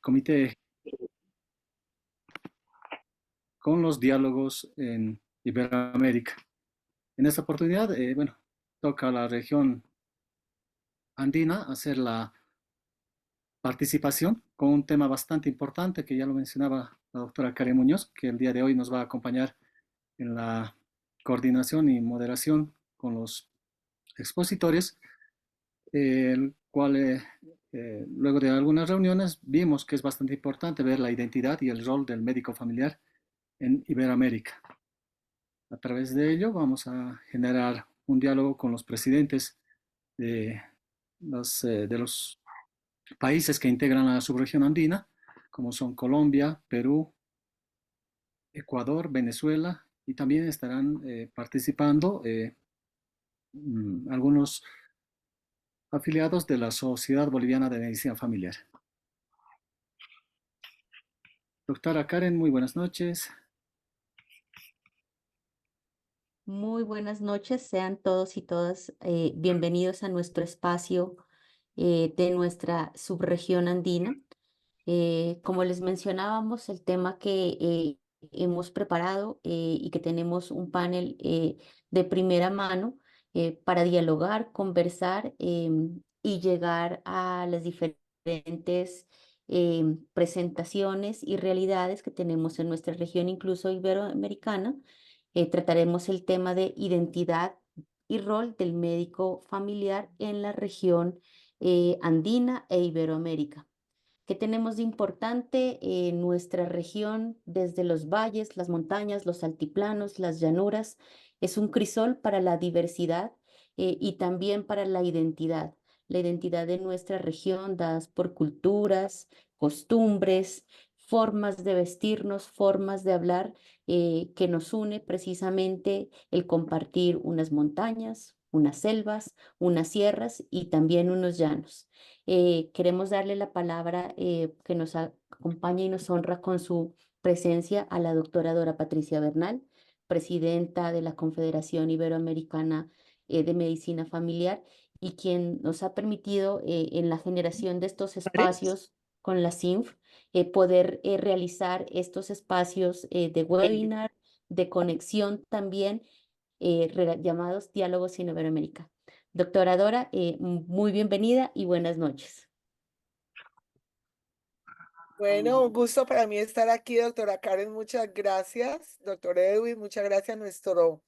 comité con los diálogos en Iberoamérica. En esta oportunidad, bueno, toca a la región andina hacer la participación con un tema bastante importante que ya lo mencionaba la doctora Karen Muñoz, que el día de hoy nos va a acompañar en la coordinación y moderación con los expositores, el cual luego de algunas reuniones vimos que es bastante importante ver la identidad y el rol del médico familiar en Iberoamérica. A través de ello vamos a generar un diálogo con los presidentes de los países que integran la subregión andina, como son Colombia, Perú, Ecuador, Venezuela, y también estarán participando algunos afiliados de la Sociedad Boliviana de Medicina Familiar. Doctora Karen, muy buenas noches. Muy buenas noches, sean todos y todas bienvenidos a nuestro espacio de nuestra subregión andina. Como les mencionábamos, el tema que hemos preparado y que tenemos un panel de primera mano para dialogar, conversar y llegar a las diferentes presentaciones y realidades que tenemos en nuestra región, incluso iberoamericana. Trataremos el tema de identidad y rol del médico familiar en la región andina e Iberoamérica. ¿Qué tenemos de importante en nuestra región desde los valles, las montañas, los altiplanos, las llanuras? Es un crisol para la diversidad y también para la identidad. La identidad de nuestra región, dadas por culturas, costumbres, formas de vestirnos, formas de hablar, que nos une precisamente el compartir unas montañas, unas selvas, unas sierras y también unos llanos. Queremos darle la palabra que nos acompaña y nos honra con su presencia a la doctora Dora Patricia Bernal, presidenta de la Confederación Iberoamericana de Medicina Familiar y quien nos ha permitido en la generación de estos espacios con la CINF poder realizar estos espacios de webinar, de conexión también, llamados Diálogos en Iberoamérica. Doctora Dora, muy bienvenida y buenas noches. Bueno, un gusto para mí estar aquí, doctora Karen, muchas gracias. Doctor Edwin, muchas gracias, nuestro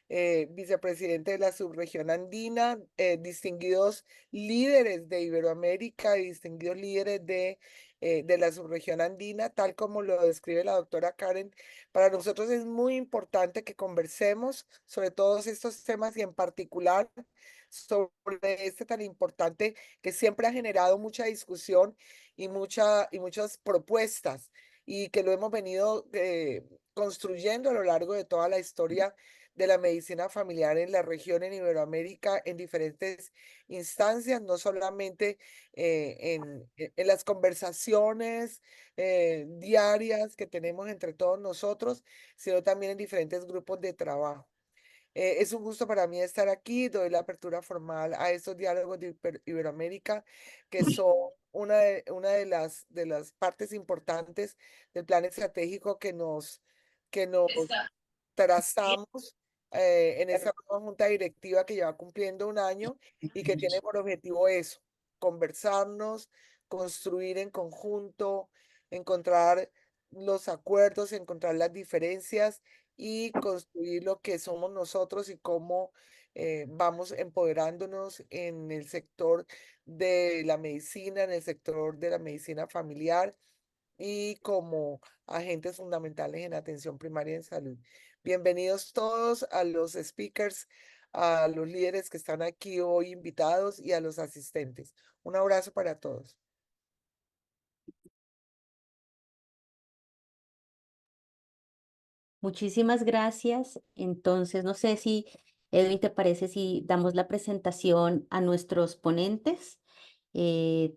vicepresidente de la subregión andina, distinguidos líderes de Iberoamérica, distinguidos líderes de la subregión andina, tal como lo describe la doctora Karen. Para nosotros es muy importante que conversemos sobre todos estos temas y en particular sobre este tan importante que siempre ha generado mucha discusión y muchas propuestas y que lo hemos venido construyendo a lo largo de toda la historia de la medicina familiar en la región, en Iberoamérica, en diferentes instancias, no solamente en las conversaciones diarias que tenemos entre todos nosotros, sino también en diferentes grupos de trabajo. Es un gusto para mí estar aquí. Doy la apertura formal a estos diálogos de Iberoamérica, que son una de las partes importantes del plan estratégico que nos trazamos en esa nueva junta directiva que lleva cumpliendo un año y que tiene por objetivo eso, conversarnos, construir en conjunto, encontrar los acuerdos, encontrar las diferencias y construir lo que somos nosotros y cómo vamos empoderándonos en el sector de la medicina, en el sector de la medicina familiar y como agentes fundamentales en atención primaria en salud. Bienvenidos todos a los speakers, a los líderes que están aquí hoy invitados y a los asistentes. Un abrazo para todos. Muchísimas gracias. Entonces, no sé si, Edwin, ¿te parece si damos la presentación a nuestros ponentes,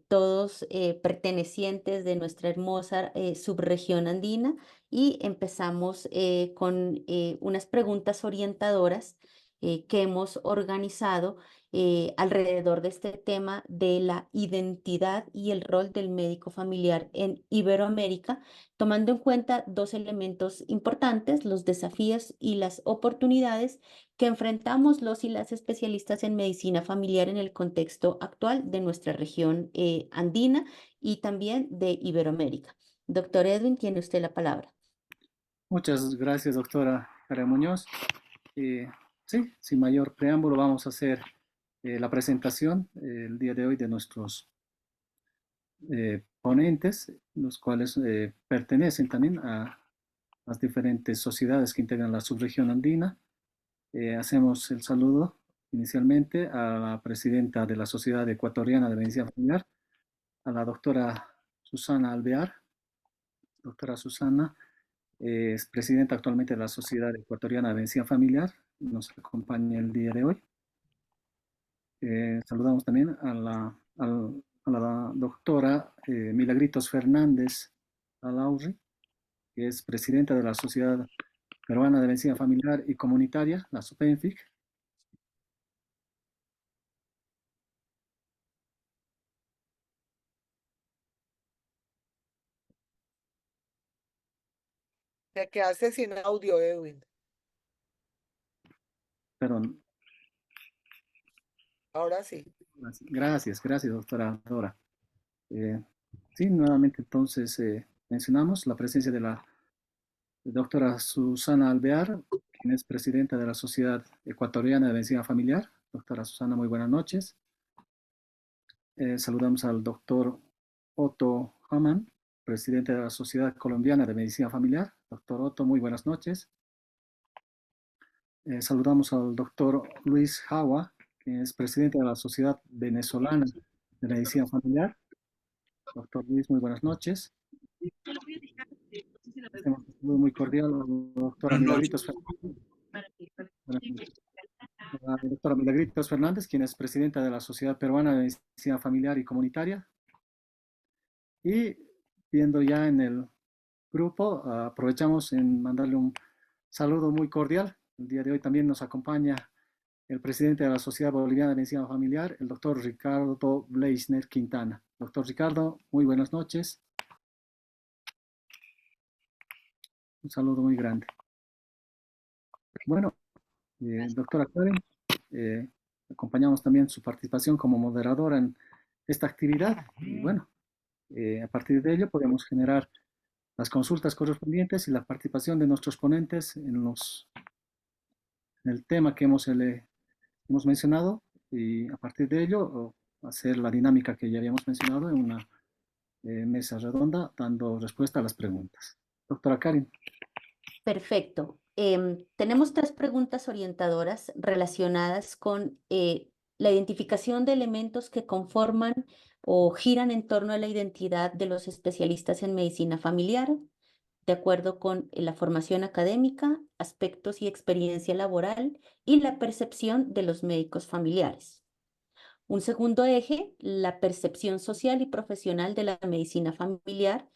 todos pertenecientes de nuestra hermosa subregión andina? Y empezamos con unas preguntas orientadoras que hemos organizado alrededor de este tema de la identidad y el rol del médico familiar en Iberoamérica, tomando en cuenta dos elementos importantes: los desafíos y las oportunidades que enfrentamos los y las especialistas en medicina familiar en el contexto actual de nuestra región andina y también de Iberoamérica. Doctor Edwin, tiene usted la palabra. Muchas gracias, doctora Karen Muñoz. Sí, sin mayor preámbulo, vamos a hacer la presentación el día de hoy de nuestros ponentes, los cuales pertenecen también a las diferentes sociedades que integran la subregión andina. Hacemos el saludo inicialmente a la presidenta de la Sociedad Ecuatoriana de Medicina Familiar, a la doctora Susana Alvear. Doctora Susana es presidenta actualmente de la Sociedad Ecuatoriana de Medicina Familiar, nos acompaña el día de hoy. Saludamos también a la doctora Milagritos Fernández Alaurri, que es presidenta de la Sociedad Peruana de Medicina Familiar y Comunitaria, la SUPENFIC. Te quedaste sin audio, Edwin. Perdón. Ahora sí. Gracias, doctora Dora. Sí, nuevamente entonces mencionamos la presencia de la doctora Susana Alvear, quien es presidenta de la Sociedad Ecuatoriana de Medicina Familiar. Doctora Susana, muy buenas noches. Saludamos al doctor Otto Hamann, presidente de la Sociedad Colombiana de Medicina Familiar. Doctor Otto, muy buenas noches. Saludamos al doctor Luis Jawa, que es presidente de la Sociedad Venezolana de Medicina Familiar. Doctor Luis, muy buenas noches. Hacemos un saludo muy cordial a la doctora Milagritos Fernández. La doctora Milagritos Fernández, quien es presidenta de la Sociedad Peruana de Medicina Familiar y Comunitaria. Y viendo ya en el grupo, aprovechamos en mandarle un saludo muy cordial. El día de hoy también nos acompaña el presidente de la Sociedad Boliviana de Medicina Familiar, el doctor Ricardo Bleisner Quintana. Doctor Ricardo, muy buenas noches. Un saludo muy grande. Bueno, doctora Karen, acompañamos también su participación como moderadora en esta actividad y bueno, a partir de ello podemos generar las consultas correspondientes y la participación de nuestros ponentes en el tema que hemos mencionado y a partir de ello hacer la dinámica que ya habíamos mencionado en una mesa redonda dando respuesta a las preguntas. Doctora Karen. Perfecto. Tenemos tres preguntas orientadoras relacionadas con la identificación de elementos que conforman o giran en torno a la identidad de los especialistas en medicina familiar, de acuerdo con la formación académica, aspectos y experiencia laboral y la percepción de los médicos familiares. Un segundo eje, la percepción social y profesional de la medicina familiar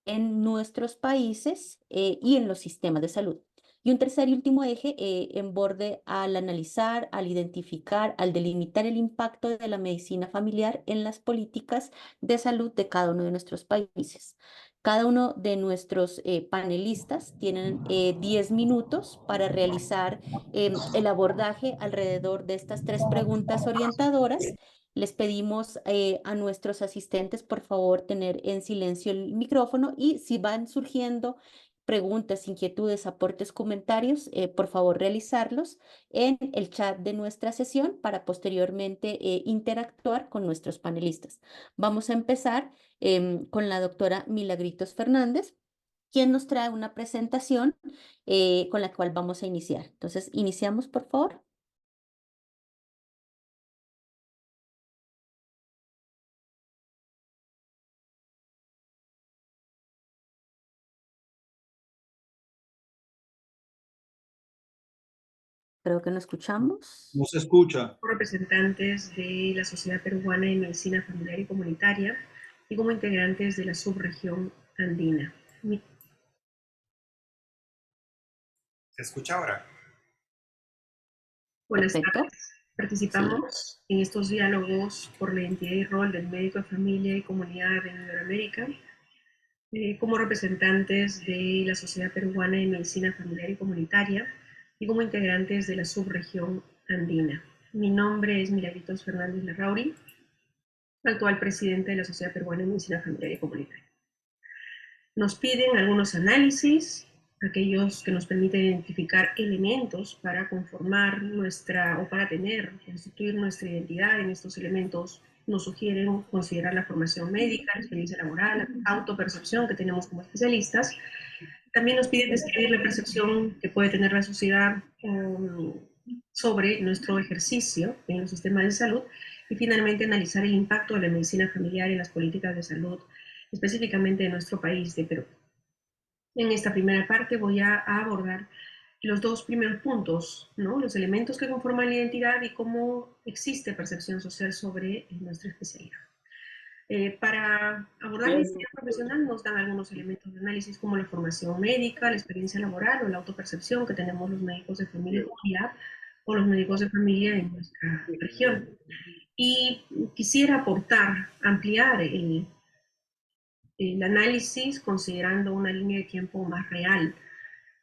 en nuestros países y en los sistemas de salud. Y un tercer y último eje en borde al analizar, al identificar, al delimitar el impacto de la medicina familiar en las políticas de salud de cada uno de nuestros países. Cada uno de nuestros panelistas tienen 10 minutos para realizar el abordaje alrededor de estas tres preguntas orientadoras. Les pedimos a nuestros asistentes, por favor, tener en silencio el micrófono y si van surgiendo preguntas, inquietudes, aportes, comentarios, por favor, realizarlos en el chat de nuestra sesión para posteriormente interactuar con nuestros panelistas. Vamos a empezar con la doctora Milagritos Fernández, quien nos trae una presentación con la cual vamos a iniciar. Entonces, iniciamos, por favor. Creo que no escuchamos. No se escucha. Representantes de la Sociedad Peruana de Medicina Familiar y Comunitaria y como integrantes de la subregión andina. ¿Se escucha ahora? Buenas Perfecto. tardes. Participamos en estos diálogos por la identidad y rol del médico de familia y comunidad en Iberoamérica como representantes de la Sociedad Peruana de Medicina Familiar y Comunitaria y como integrantes de la subregión andina. Mi nombre es Milagritos Fernández Larrauri, actual presidente de la Sociedad Peruana de Medicina Familiar y Comunitaria. Nos piden algunos análisis, aquellos que nos permiten identificar elementos para conformar nuestra, o para tener, constituir nuestra identidad. En estos elementos nos sugieren considerar la formación médica, la experiencia laboral, la autopercepción que tenemos como especialistas. También nos piden describir la percepción que puede tener la sociedad sobre nuestro ejercicio en los sistemas de salud y finalmente analizar el impacto de la medicina familiar en las políticas de salud, específicamente de nuestro país, de Perú. En esta primera parte voy a abordar los dos primeros puntos, ¿no? Los elementos que conforman la identidad y cómo existe percepción social sobre nuestra especialidad. Para abordar la identidad profesional nos dan algunos elementos de análisis como la formación médica, la experiencia laboral o la autopercepción que tenemos los médicos de familia y comunidad o los médicos de familia en nuestra región. Y quisiera aportar, ampliar el análisis considerando una línea de tiempo más real,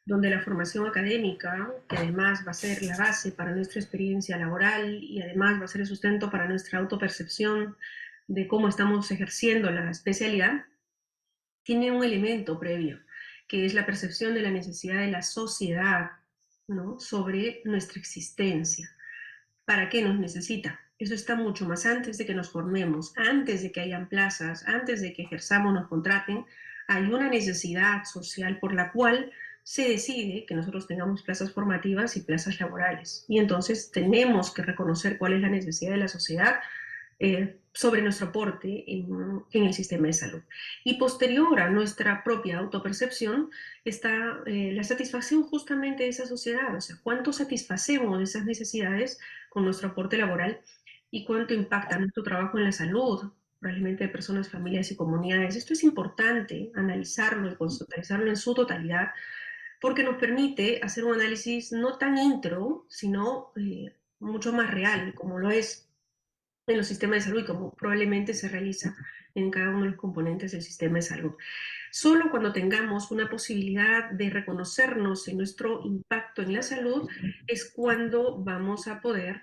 donde la formación académica, que además va a ser la base para nuestra experiencia laboral y además va a ser el sustento para nuestra autopercepción de cómo estamos ejerciendo la especialidad, tiene un elemento previo, que es la percepción de la necesidad de la sociedad, ¿no?, sobre nuestra existencia. ¿Para qué nos necesita? Eso está mucho más antes de que nos formemos, antes de que hayan plazas, antes de que ejerzamos, nos contraten. Hay una necesidad social por la cual se decide que nosotros tengamos plazas formativas y plazas laborales. Y entonces tenemos que reconocer cuál es la necesidad de la sociedad sobre nuestro aporte en el sistema de salud. Y posterior a nuestra propia autopercepción está la satisfacción justamente de esa sociedad, o sea, cuánto satisfacemos esas necesidades con nuestro aporte laboral y cuánto impacta nuestro trabajo en la salud, probablemente de personas, familias y comunidades. Esto es importante analizarlo y conceptualizarlo en su totalidad porque nos permite hacer un análisis no tan intro, sino mucho más real, como lo es en los sistemas de salud y como probablemente se realiza en cada uno de los componentes del sistema de salud. Solo cuando tengamos una posibilidad de reconocernos en nuestro impacto en la salud es cuando vamos a poder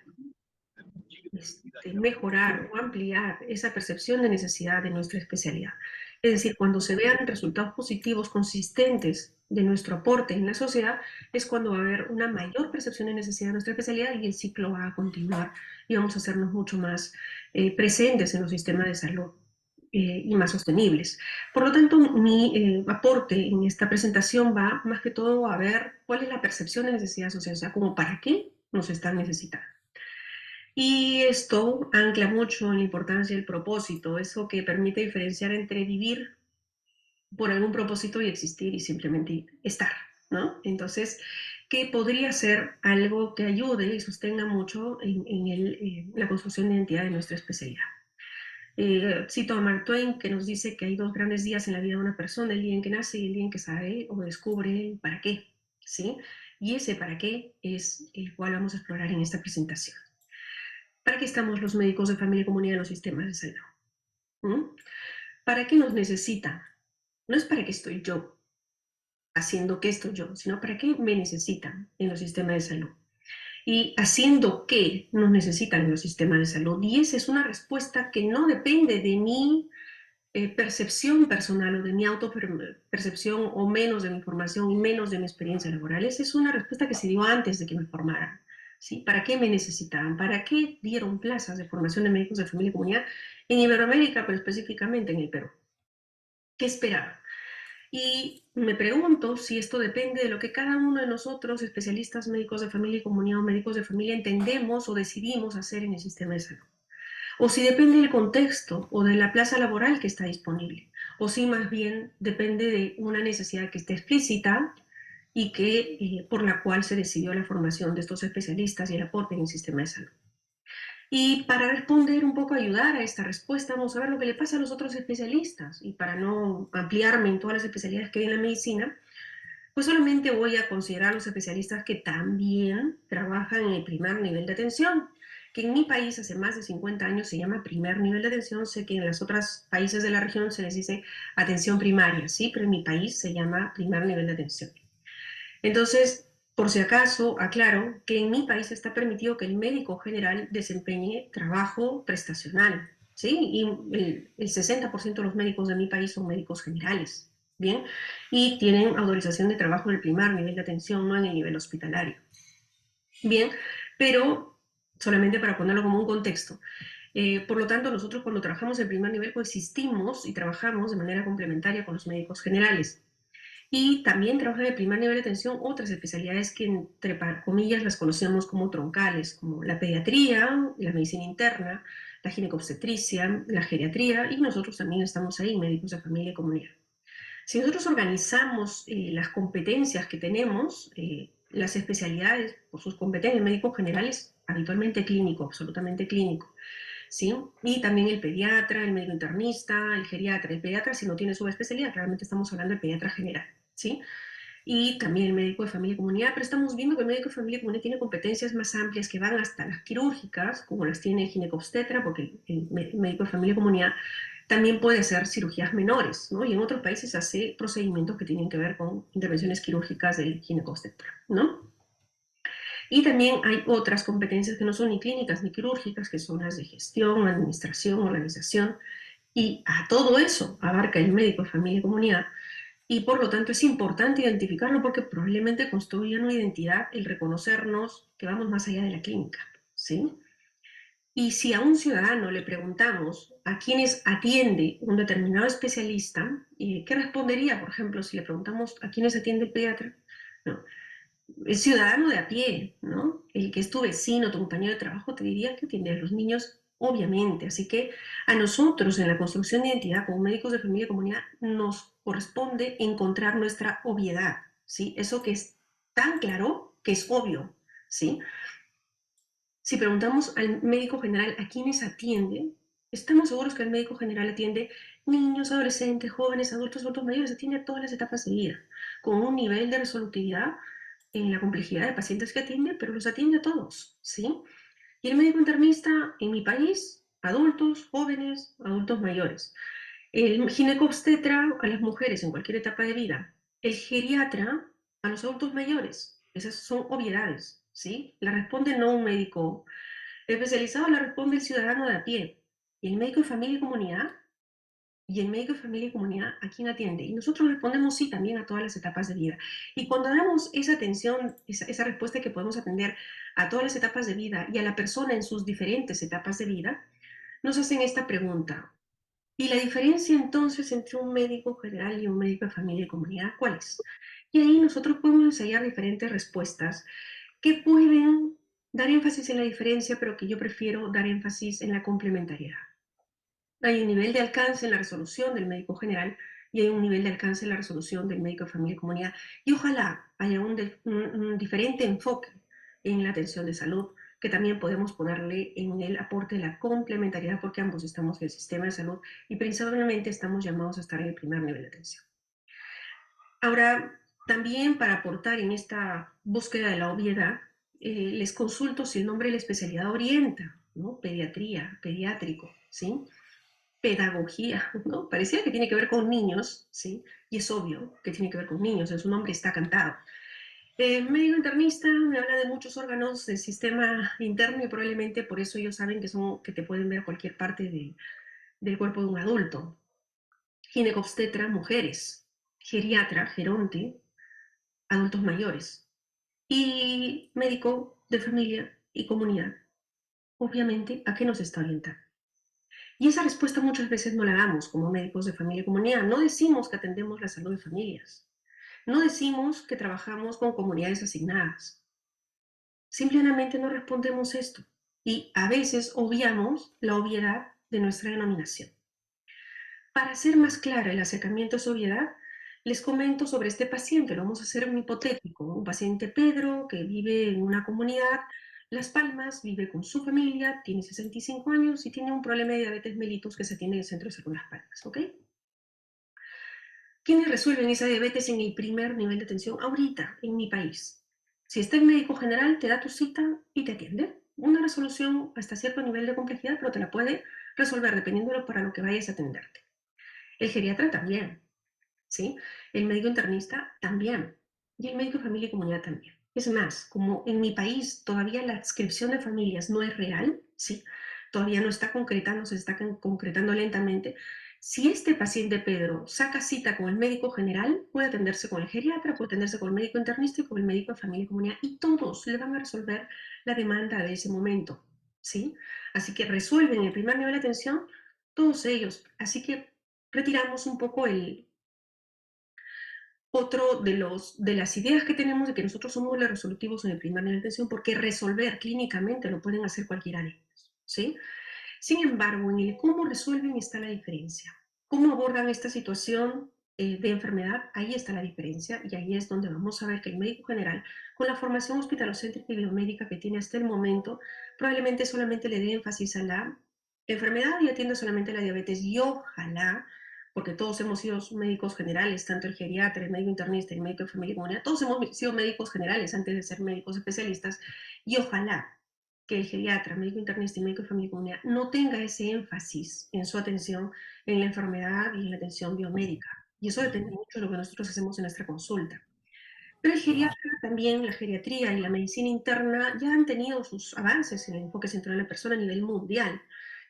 mejorar o ampliar esa percepción de necesidad de nuestra especialidad. Es decir, cuando se vean resultados positivos consistentes de nuestro aporte en la sociedad, es cuando va a haber una mayor percepción de necesidad de nuestra especialidad y el ciclo va a continuar y vamos a hacernos mucho más presentes en los sistemas de salud y más sostenibles. Por lo tanto, mi aporte en esta presentación va más que todo a ver cuál es la percepción de necesidad social, o sea, como para qué nos están necesitando. Y esto ancla mucho en la importancia del propósito, eso que permite diferenciar entre vivir por algún propósito y existir y simplemente estar, ¿no? Entonces, que podría ser algo que ayude y sostenga mucho en la construcción de identidad de nuestra especialidad. Cito a Mark Twain, que nos dice que hay dos grandes días en la vida de una persona, el día en que nace y el día en que sabe o descubre para qué, ¿sí? Y ese para qué es el cual vamos a explorar en esta presentación. ¿Para qué estamos los médicos de familia y comunidad en los sistemas de salud? ¿Para qué nos necesitan? No es para qué estoy yo haciendo qué estoy yo, sino para qué me necesitan en los sistemas de salud. Y haciendo qué nos necesitan en los sistemas de salud. Y esa es una respuesta que no depende de mi percepción personal o de mi autopercepción o menos de mi formación y menos de mi experiencia laboral. Esa es una respuesta que se dio antes de que me formaran. ¿Sí? ¿Para qué me necesitaban? ¿Para qué dieron plazas de formación de médicos de familia y comunidad en Iberoamérica, pero específicamente en el Perú? ¿Qué esperaban? Y me pregunto si esto depende de lo que cada uno de nosotros, especialistas, médicos de familia y comunidad o médicos de familia, entendemos o decidimos hacer en el sistema de salud. O si depende del contexto o de la plaza laboral que está disponible. O si más bien depende de una necesidad que esté explícita y que, por la cual se decidió la formación de estos especialistas y el aporte en el sistema de salud. Y para responder un poco, ayudar a esta respuesta, vamos a ver lo que le pasa a los otros especialistas. Y para no ampliarme en todas las especialidades que hay en la medicina, pues solamente voy a considerar los especialistas que también trabajan en el primer nivel de atención, que en mi país hace más de 50 años se llama primer nivel de atención. Sé que en los otros países de la región se les dice atención primaria, sí, pero en mi país se llama primer nivel de atención. Entonces, por si acaso, aclaro que en mi país está permitido que el médico general desempeñe trabajo prestacional, ¿sí? Y el 60% de los médicos de mi país son médicos generales, ¿bien? Y tienen autorización de trabajo en el primer nivel de atención, no en el nivel hospitalario. Bien, pero solamente para ponerlo como un contexto. Por lo tanto, nosotros cuando trabajamos en primer nivel coexistimos y trabajamos de manera complementaria con los médicos generales. Y también trabajan en el primer nivel de atención otras especialidades que, entre comillas, las conocemos como troncales, como la pediatría, la medicina interna, la ginecobstetricia, la geriatría, y nosotros también estamos ahí, médicos de familia y comunidad. Si nosotros organizamos las competencias que tenemos, las especialidades por sus competencias, médicos generales, habitualmente clínico, absolutamente clínico, ¿sí? Y también el pediatra, el médico internista, el geriatra. El pediatra, si no tiene subespecialidad, claramente estamos hablando del pediatra general, ¿sí? Y también el médico de familia y comunidad, pero estamos viendo que el médico de familia y comunidad tiene competencias más amplias que van hasta las quirúrgicas, como las tiene el ginecobstetra, porque el médico de familia y comunidad también puede hacer cirugías menores, ¿no? Y en otros países hace procedimientos que tienen que ver con intervenciones quirúrgicas del ginecobstetra, ¿no? Y también hay otras competencias que no son ni clínicas ni quirúrgicas, que son las de gestión, administración, organización, y a todo eso abarca el médico de familia y comunidad, y por lo tanto es importante identificarlo porque probablemente construya una identidad el reconocernos que vamos más allá de la clínica, ¿sí? Y si a un ciudadano le preguntamos a quiénes atiende un determinado especialista, ¿qué respondería? Por ejemplo, si le preguntamos a quiénes atiende el pediatra, no, el ciudadano de a pie, ¿no? El que es tu vecino, tu compañero de trabajo, te diría que atiende a los niños, obviamente. Así que a nosotros en la construcción de identidad como médicos de familia y comunidad nos corresponde encontrar nuestra obviedad, ¿sí? Eso que es tan claro que es obvio, ¿sí? Si preguntamos al médico general a quiénes atiende, estamos seguros que el médico general atiende niños, adolescentes, jóvenes, adultos mayores, atiende a todas las etapas de vida, con un nivel de resolutividad en la complejidad de pacientes que atiende, pero los atiende a todos, ¿sí? Y el médico internista en mi país, adultos, jóvenes, adultos mayores. El ginecobstetra a las mujeres en cualquier etapa de vida. El geriatra a los adultos mayores. Esas son obviedades, ¿sí? La responde no un médico especializado, la responde el ciudadano de a pie. Y el médico de familia y comunidad, ¿a quién atiende? Y nosotros respondemos sí también a todas las etapas de vida. Y cuando damos esa atención, esa respuesta que podemos atender a todas las etapas de vida y a la persona en sus diferentes etapas de vida, nos hacen esta pregunta. ¿Y la diferencia entonces entre un médico general y un médico de familia y comunidad, cuál es? Y ahí nosotros podemos ensayar diferentes respuestas que pueden dar énfasis en la diferencia, pero que yo prefiero dar énfasis en la complementariedad. Hay un nivel de alcance en la resolución del médico general y hay un nivel de alcance en la resolución del médico de familia y comunidad. Y ojalá haya un diferente enfoque en la atención de salud, que también podemos ponerle en el aporte de la complementariedad, porque ambos estamos en el sistema de salud y principalmente estamos llamados a estar en el primer nivel de atención. Ahora, también para aportar en esta búsqueda de la obviedad, les consulto si el nombre de la especialidad orienta, ¿no? Pediatría, pediátrico, ¿sí? Pedagogía, ¿no? Parecía que tiene que ver con niños, ¿sí? Y es obvio que tiene que ver con niños, en su nombre está cantado. Médico internista me habla de muchos órganos del sistema interno y probablemente por eso ellos saben que te pueden ver cualquier parte del cuerpo de un adulto. Ginecobstetra, mujeres. Geriatra, geronte, adultos mayores. Y médico de familia y comunidad. Obviamente, ¿a qué nos está orientando? Y esa respuesta muchas veces no la damos como médicos de familia y comunidad. No decimos que atendemos la salud de familias. No decimos que trabajamos con comunidades asignadas. Simplemente no respondemos esto. Y a veces obviamos la obviedad de nuestra denominación. Para hacer más claro el acercamiento a esa obviedad, les comento sobre este paciente. Lo vamos a hacer un hipotético. Un paciente Pedro que vive en una comunidad Las Palmas, vive con su familia, tiene 65 años y tiene un problema de diabetes mellitus que se atiende en el Centro de Salud Las Palmas, ¿ok? ¿Quiénes resuelven esa diabetes en el primer nivel de atención ahorita en mi país? Si está el médico general, te da tu cita y te atiende. Una resolución hasta cierto nivel de complejidad, pero te la puede resolver dependiendo de para lo que vayas a atenderte. El geriatra también, ¿sí? El médico internista también. Y el médico de familia y comunidad también. Es más, como en mi país todavía la adscripción de familias no es real, ¿sí? Todavía no está concretando, se está concretando lentamente. Si este paciente Pedro saca cita con el médico general, puede atenderse con el geriatra, puede atenderse con el médico internista y con el médico de familia y comunidad, y todos le van a resolver la demanda de ese momento, ¿sí? Así que resuelven el primer nivel de atención todos ellos. Así que retiramos un poco otro de las ideas que tenemos de que nosotros somos los resolutivos en el primer nivel de atención, porque resolver clínicamente lo pueden hacer cualquiera de ellos, ¿sí? Sin embargo, en el cómo resuelven está la diferencia. ¿Cómo abordan esta situación de enfermedad? Ahí está la diferencia y ahí es donde vamos a ver que el médico general, con la formación hospitalocéntrica y biomédica que tiene hasta el momento, probablemente solamente le dé énfasis a la enfermedad y atienda solamente la diabetes y ojalá, porque todos hemos sido médicos generales, tanto el geriatra, el médico internista, el médico de familia y comunidad, todos hemos sido médicos generales antes de ser médicos especialistas y ojalá que el geriatra, médico internista y médico de familia y comunidad no tenga ese énfasis en su atención en la enfermedad y en la atención biomédica. Y eso depende mucho de lo que nosotros hacemos en nuestra consulta. Pero el geriatra también, la geriatría y la medicina interna ya han tenido sus avances en el enfoque central de la persona a nivel mundial.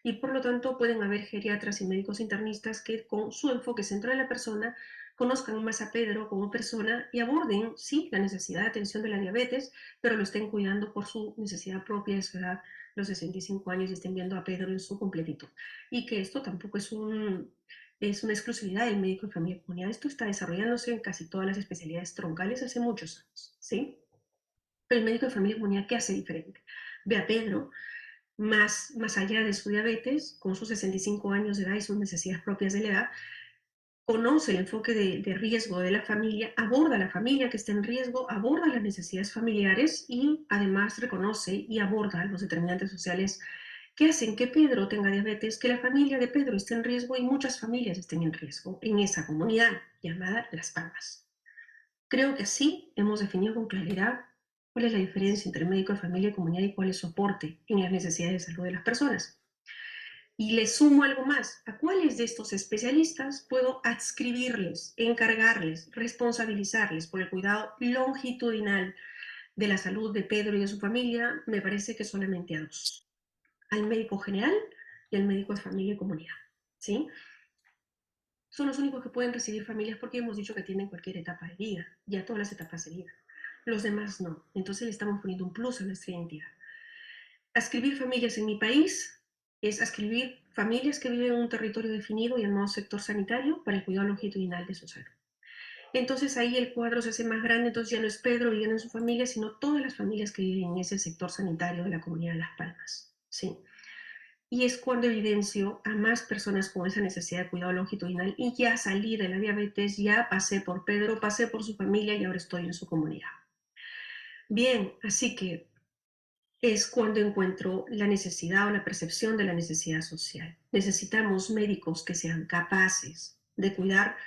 Y por lo tanto pueden haber geriatras y médicos internistas que con su enfoque central de la persona conozcan más a Pedro como persona y aborden, sí, la necesidad de atención de la diabetes, pero lo estén cuidando por su necesidad propia de su edad, los 65 años, y estén viendo a Pedro en su completitud. Y que esto tampoco es una exclusividad del médico de familia y comunidad. Esto está desarrollándose en casi todas las especialidades troncales hace muchos años, ¿sí? Pero el médico de familia y comunidad, ¿qué hace diferente? Ve a Pedro más allá de su diabetes, con sus 65 años de edad y sus necesidades propias de la edad, conoce el enfoque de riesgo de la familia, aborda a la familia que está en riesgo, aborda las necesidades familiares y además reconoce y aborda los determinantes sociales que hacen que Pedro tenga diabetes, que la familia de Pedro esté en riesgo y muchas familias estén en riesgo en esa comunidad llamada Las Palmas. Creo que así hemos definido con claridad cuál es la diferencia entre médico de familia y comunidad y cuál es su aporte en las necesidades de salud de las personas. Y le sumo algo más, ¿a cuáles de estos especialistas puedo adscribirles, encargarles, responsabilizarles por el cuidado longitudinal de la salud de Pedro y de su familia? Me parece que solamente a dos, al médico general y al médico de familia y comunidad, ¿sí? Son los únicos que pueden recibir familias porque hemos dicho que tienen cualquier etapa de vida, ya todas las etapas de vida. Los demás no, entonces le estamos poniendo un plus a nuestra identidad. Ascribir familias en mi país es ascribir familias que viven en un territorio definido llamado sector sanitario para el cuidado longitudinal de su salud. Entonces ahí el cuadro se hace más grande, entonces ya no es Pedro viviendo en su familia, sino todas las familias que viven en ese sector sanitario de la comunidad de Las Palmas. ¿Sí? Y es cuando evidencio a más personas con esa necesidad de cuidado longitudinal y ya salí de la diabetes, ya pasé por Pedro, pasé por su familia y ahora estoy en su comunidad. Bien, así que es cuando encuentro la necesidad o la percepción de la necesidad social. Necesitamos médicos que sean capaces de cuidar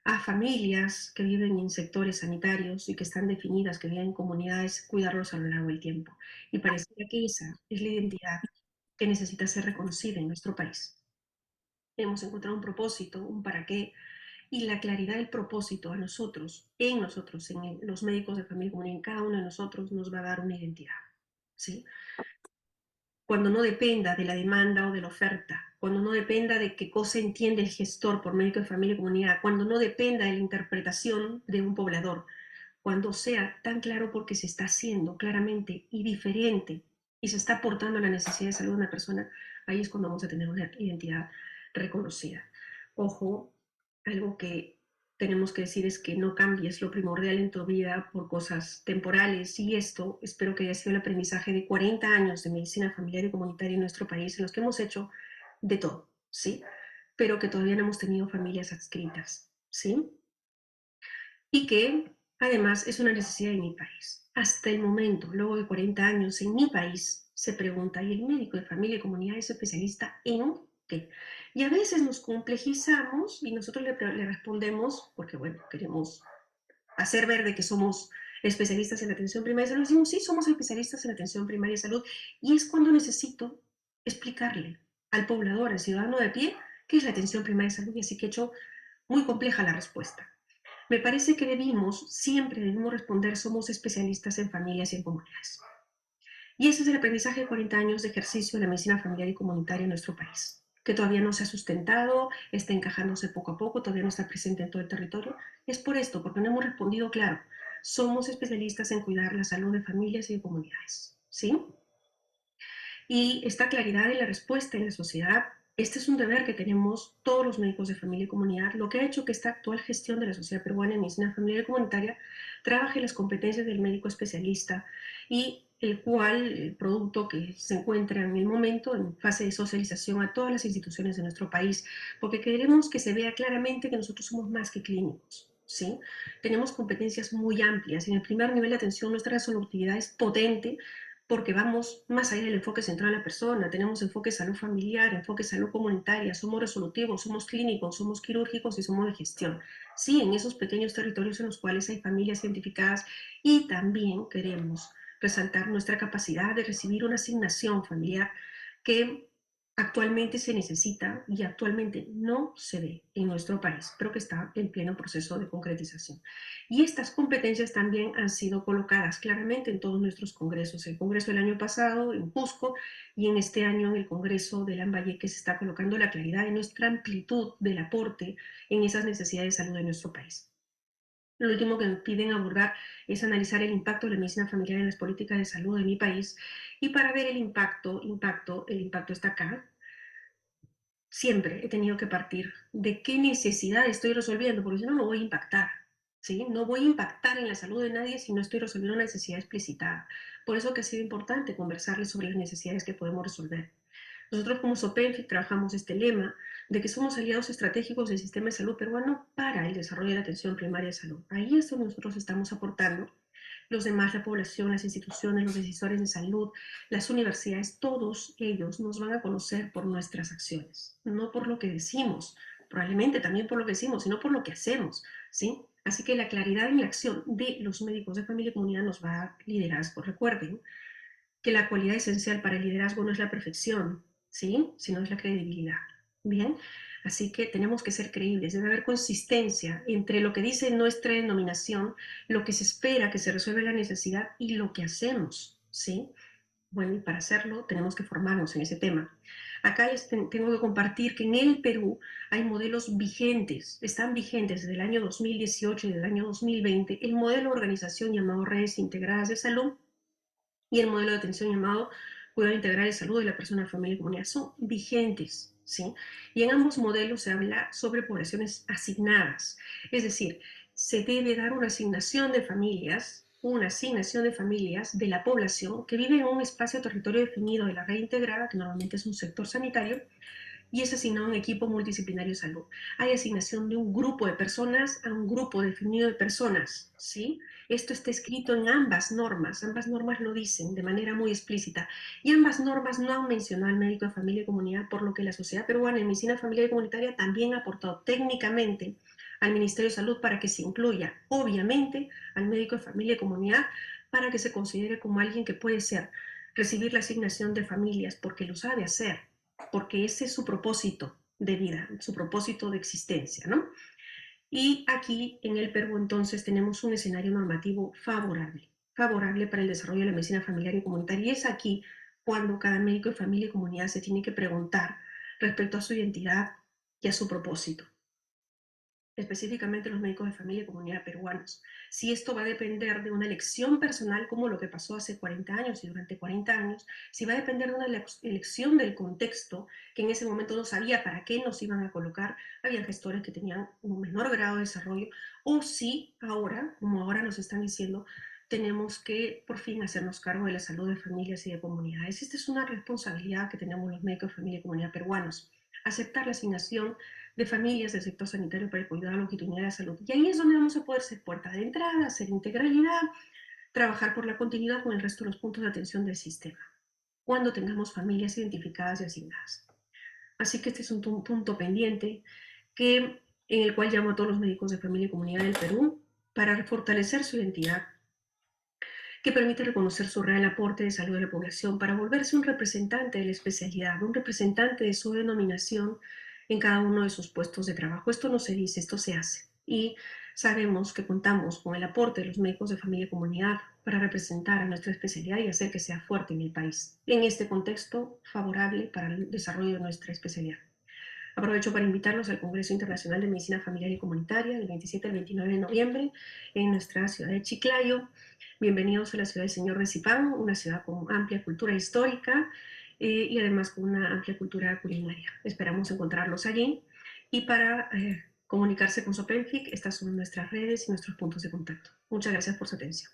a familias que viven en sectores sanitarios y que están definidas, que viven en comunidades, cuidarlos a lo largo del tiempo. Y pareciera que esa es la identidad que necesita ser reconocida en nuestro país. Hemos encontrado un propósito, un para qué, y la claridad del propósito a nosotros, en los médicos de familia común, en cada uno de nosotros nos va a dar una identidad, ¿sí? Cuando no dependa de la demanda o de la oferta, cuando no dependa de qué cosa entiende el gestor por médico de familia y comunidad, cuando no dependa de la interpretación de un poblador, cuando sea tan claro porque se está haciendo claramente y diferente y se está aportando a la necesidad de salud de una persona, ahí es cuando vamos a tener una identidad reconocida. Ojo, algo que tenemos que decir es que no cambies lo primordial en tu vida por cosas temporales, y esto espero que haya sido el aprendizaje de 40 años de medicina familiar y comunitaria en nuestro país, en los que hemos hecho de todo, ¿sí? Pero que todavía no hemos tenido familias adscritas, ¿sí? Y que además es una necesidad en mi país. Hasta el momento, luego de 40 años en mi país, se pregunta, ¿y el médico de familia y comunidad es especialista en? ¿Ok? Y a veces nos complejizamos y nosotros le respondemos, porque bueno, queremos hacer ver de que somos especialistas en la atención primaria de salud, decimos, sí, somos especialistas en la atención primaria de salud, y es cuando necesito explicarle al poblador, al ciudadano de pie, qué es la atención primaria de salud, y así que he hecho muy compleja la respuesta. Me parece que siempre debemos responder, somos especialistas en familias y en comunidades. Y ese es el aprendizaje de 40 años de ejercicio de la medicina familiar y comunitaria en nuestro país, que todavía no se ha sustentado, está encajándose poco a poco, todavía no está presente en todo el territorio. Es por esto, porque no hemos respondido claro. Somos especialistas en cuidar la salud de familias y de comunidades, ¿sí? Y esta claridad en la respuesta en la sociedad, este es un deber que tenemos todos los médicos de familia y comunidad, lo que ha hecho que esta actual gestión de la Sociedad Peruana en Medicina Familiar y Comunitaria trabaje las competencias del médico especialista y el producto que se encuentra en el momento en fase de socialización a todas las instituciones de nuestro país, porque queremos que se vea claramente que nosotros somos más que clínicos, ¿sí? Tenemos competencias muy amplias. En el primer nivel de atención nuestra resolutividad es potente, porque vamos más allá del enfoque central a la persona, tenemos enfoque salud familiar, enfoque salud comunitaria, somos resolutivos, somos clínicos, somos quirúrgicos y somos de gestión. Sí, en esos pequeños territorios en los cuales hay familias identificadas, y también queremos resaltar nuestra capacidad de recibir una asignación familiar que actualmente se necesita y actualmente no se ve en nuestro país, pero que está en pleno proceso de concretización. Y estas competencias también han sido colocadas claramente en todos nuestros congresos. El congreso del año pasado en Cusco y en este año en el congreso de Lambayeque se está colocando la claridad de nuestra amplitud del aporte en esas necesidades de salud de nuestro país. Lo último que me piden abordar es analizar el impacto de la medicina familiar en las políticas de salud de mi país, y para ver el impacto está acá. Siempre he tenido que partir de qué necesidad estoy resolviendo, porque si no, no voy a impactar, ¿sí? No voy a impactar en la salud de nadie si no estoy resolviendo una necesidad explicitada. Por eso que ha sido importante conversarles sobre las necesidades que podemos resolver. Nosotros como SOPENFIC trabajamos este lema de que somos aliados estratégicos del sistema de salud peruano para el desarrollo de la atención primaria de salud. Ahí es donde nosotros estamos aportando. Los demás, la población, las instituciones, los decisores de salud, las universidades, todos ellos nos van a conocer por nuestras acciones, no por lo que decimos, probablemente también por lo que decimos, sino por lo que hacemos, ¿sí? Así que la claridad en la acción de los médicos de familia y comunidad nos va a dar liderazgo. Recuerden que la cualidad esencial para el liderazgo no es la perfección, ¿sí? Sino es la credibilidad. Bien, así que tenemos que ser creíbles, debe haber consistencia entre lo que dice nuestra denominación, lo que se espera que se resuelva la necesidad y lo que hacemos, ¿sí? Bueno, y para hacerlo tenemos que formarnos en ese tema. Acá les tengo que compartir que en el Perú hay modelos vigentes, están vigentes desde el año 2018 y del año 2020, el modelo de organización llamado Redes Integradas de Salud y el modelo de atención llamado Cuidado Integral de Salud de la Persona, Familia y Comunidad. Son vigentes, ¿sí? Y en ambos modelos se habla sobre poblaciones asignadas, es decir, se debe dar una asignación de familias de la población que vive en un espacio territorio definido de la red integrada, que normalmente es un sector sanitario, y es asignado a un equipo multidisciplinario de salud. Hay asignación de un grupo de personas a un grupo definido de personas, ¿sí? Esto está escrito en ambas normas lo dicen de manera muy explícita, y ambas normas no han mencionado al médico de familia y comunidad, por lo que la Sociedad Peruana de Medicina Familiar y Comunitaria también ha aportado técnicamente al Ministerio de Salud para que se incluya, obviamente, al médico de familia y comunidad, para que se considere como alguien que puede recibir la asignación de familias, porque lo sabe hacer, porque ese es su propósito de vida, su propósito de existencia, ¿no? Y aquí en el Perú entonces tenemos un escenario normativo favorable para el desarrollo de la medicina familiar y comunitaria. Y es aquí cuando cada médico de familia y comunidad se tiene que preguntar respecto a su identidad y a su propósito, específicamente los médicos de familia y comunidad peruanos. Si esto va a depender de una elección personal, como lo que pasó hace 40 años y durante 40 años, si va a depender de una elección del contexto, que en ese momento no sabía para qué nos iban a colocar, había gestores que tenían un menor grado de desarrollo, o si ahora, como ahora nos están diciendo, tenemos que por fin hacernos cargo de la salud de familias y de comunidades. Esta es una responsabilidad que tenemos los médicos de familia y comunidad peruanos, aceptar la asignación de familias del sector sanitario para el cuidado longitudinal de la salud. Y ahí es donde vamos a poder ser puerta de entrada, hacer integralidad, trabajar por la continuidad con el resto de los puntos de atención del sistema, cuando tengamos familias identificadas y asignadas. Así que este es un punto pendiente en el cual llamo a todos los médicos de familia y comunidad del Perú para fortalecer su identidad, que permite reconocer su real aporte de salud de la población para volverse un representante de la especialidad, un representante de su denominación en cada uno de sus puestos de trabajo. Esto no se dice, esto se hace. Y sabemos que contamos con el aporte de los médicos de familia y comunidad para representar a nuestra especialidad y hacer que sea fuerte en el país, en este contexto favorable para el desarrollo de nuestra especialidad. Aprovecho para invitarlos al Congreso Internacional de Medicina Familiar y Comunitaria del 27 al 29 de noviembre en nuestra ciudad de Chiclayo. Bienvenidos a la ciudad del Señor de Zipán, una ciudad con amplia cultura histórica y además con una amplia cultura culinaria. Esperamos encontrarlos allí. Y para comunicarse con Sopenfic, estas son nuestras redes y nuestros puntos de contacto. Muchas gracias por su atención.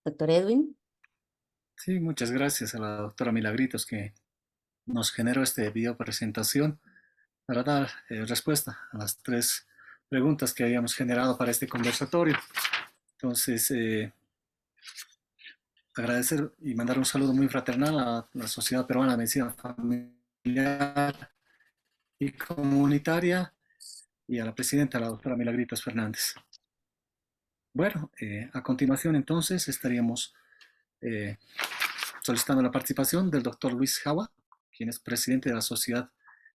Doctor Edwin. Sí, muchas gracias a la doctora Milagritos que nos generó esta video presentación para dar respuesta a las 3 preguntas que habíamos generado para este conversatorio. Entonces, agradecer y mandar un saludo muy fraternal a la Sociedad Peruana de Medicina Familiar y Comunitaria y a la presidenta, la doctora Milagritos Fernández. Bueno, a continuación entonces estaríamos solicitando la participación del doctor Luis Jawa, quien es presidente de la Sociedad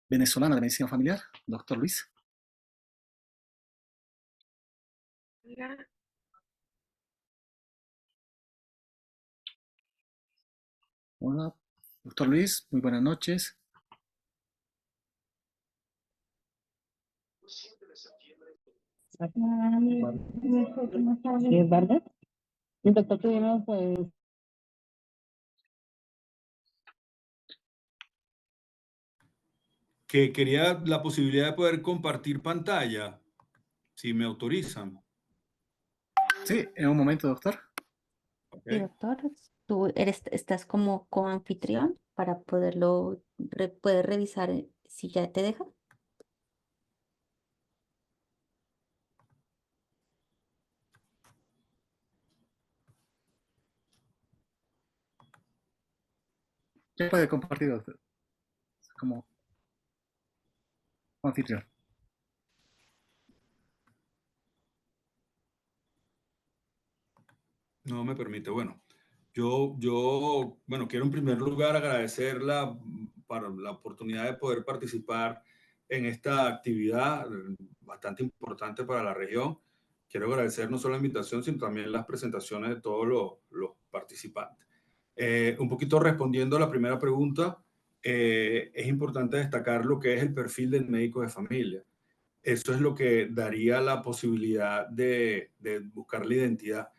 Venezolana de Medicina Familiar. Doctor Luis. Hola, doctor Luis, muy buenas noches. Sí, es verdad. El doctor tuvimos pues que quería la posibilidad de poder compartir pantalla, si me autorizan. Sí, en un momento, doctor. Sí, doctor, tú estás como coanfitrión para poder revisar si ya te deja. Ya puede compartir, doctor, como anfitrión. No me permite. Bueno, bueno, quiero en primer lugar agradecerla para la oportunidad de poder participar en esta actividad bastante importante para la región. Quiero agradecer no solo la invitación, sino también las presentaciones de todos los participantes. Un poquito respondiendo a la primera pregunta, es importante destacar lo que es el perfil del médico de familia. Eso es lo que daría la posibilidad de buscar la identidad.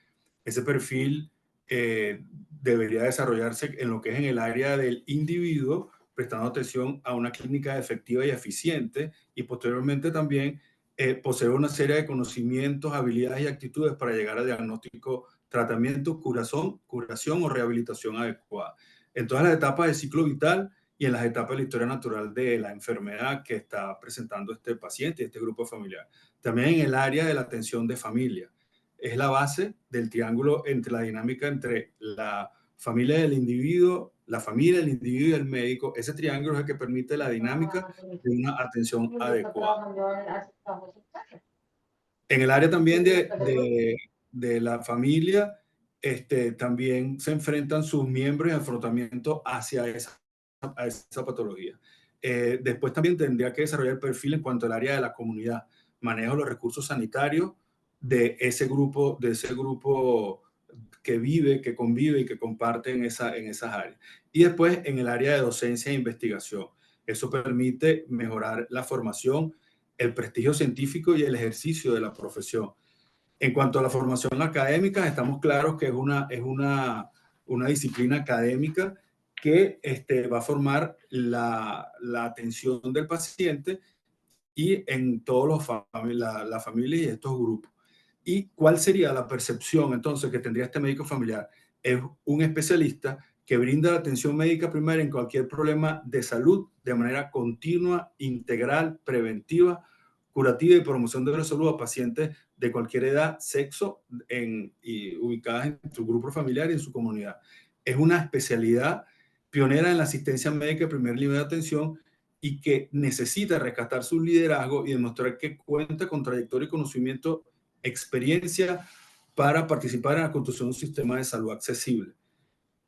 Ese perfil debería desarrollarse en lo que es en el área del individuo, prestando atención a una clínica efectiva y eficiente y posteriormente también poseer una serie de conocimientos, habilidades y actitudes para llegar al diagnóstico, tratamiento, curación o rehabilitación adecuada. En todas las etapas del ciclo vital y en las etapas de la historia natural de la enfermedad que está presentando este paciente y este grupo familiar. También en el área de la atención de familia. Es la base del triángulo entre la dinámica entre la familia del individuo, la familia del individuo y el médico. Ese triángulo es el que permite la dinámica de una atención adecuada. En el área también de la familia, también se enfrentan sus miembros en afrontamiento hacia a esa patología. Después también tendría que desarrollar el perfil en cuanto al área de la comunidad, manejo de los recursos sanitarios de ese grupo que vive, que convive y que comparte en esas áreas. Y después en el área de docencia e investigación. Eso permite mejorar la formación, el prestigio científico y el ejercicio de la profesión. En cuanto a la formación académica, estamos claros que es una disciplina académica que va a formar la atención del paciente y en todos la familia y estos grupos. ¿Y cuál sería la percepción entonces que tendría este médico familiar? Es un especialista que brinda la atención médica primaria en cualquier problema de salud de manera continua, integral, preventiva, curativa y promoción de la salud a pacientes de cualquier edad, sexo y ubicadas en su grupo familiar y en su comunidad. Es una especialidad pionera en la asistencia médica de primer nivel de atención y que necesita rescatar su liderazgo y demostrar que cuenta con trayectoria y conocimiento, experiencia para participar en la construcción de un sistema de salud accesible.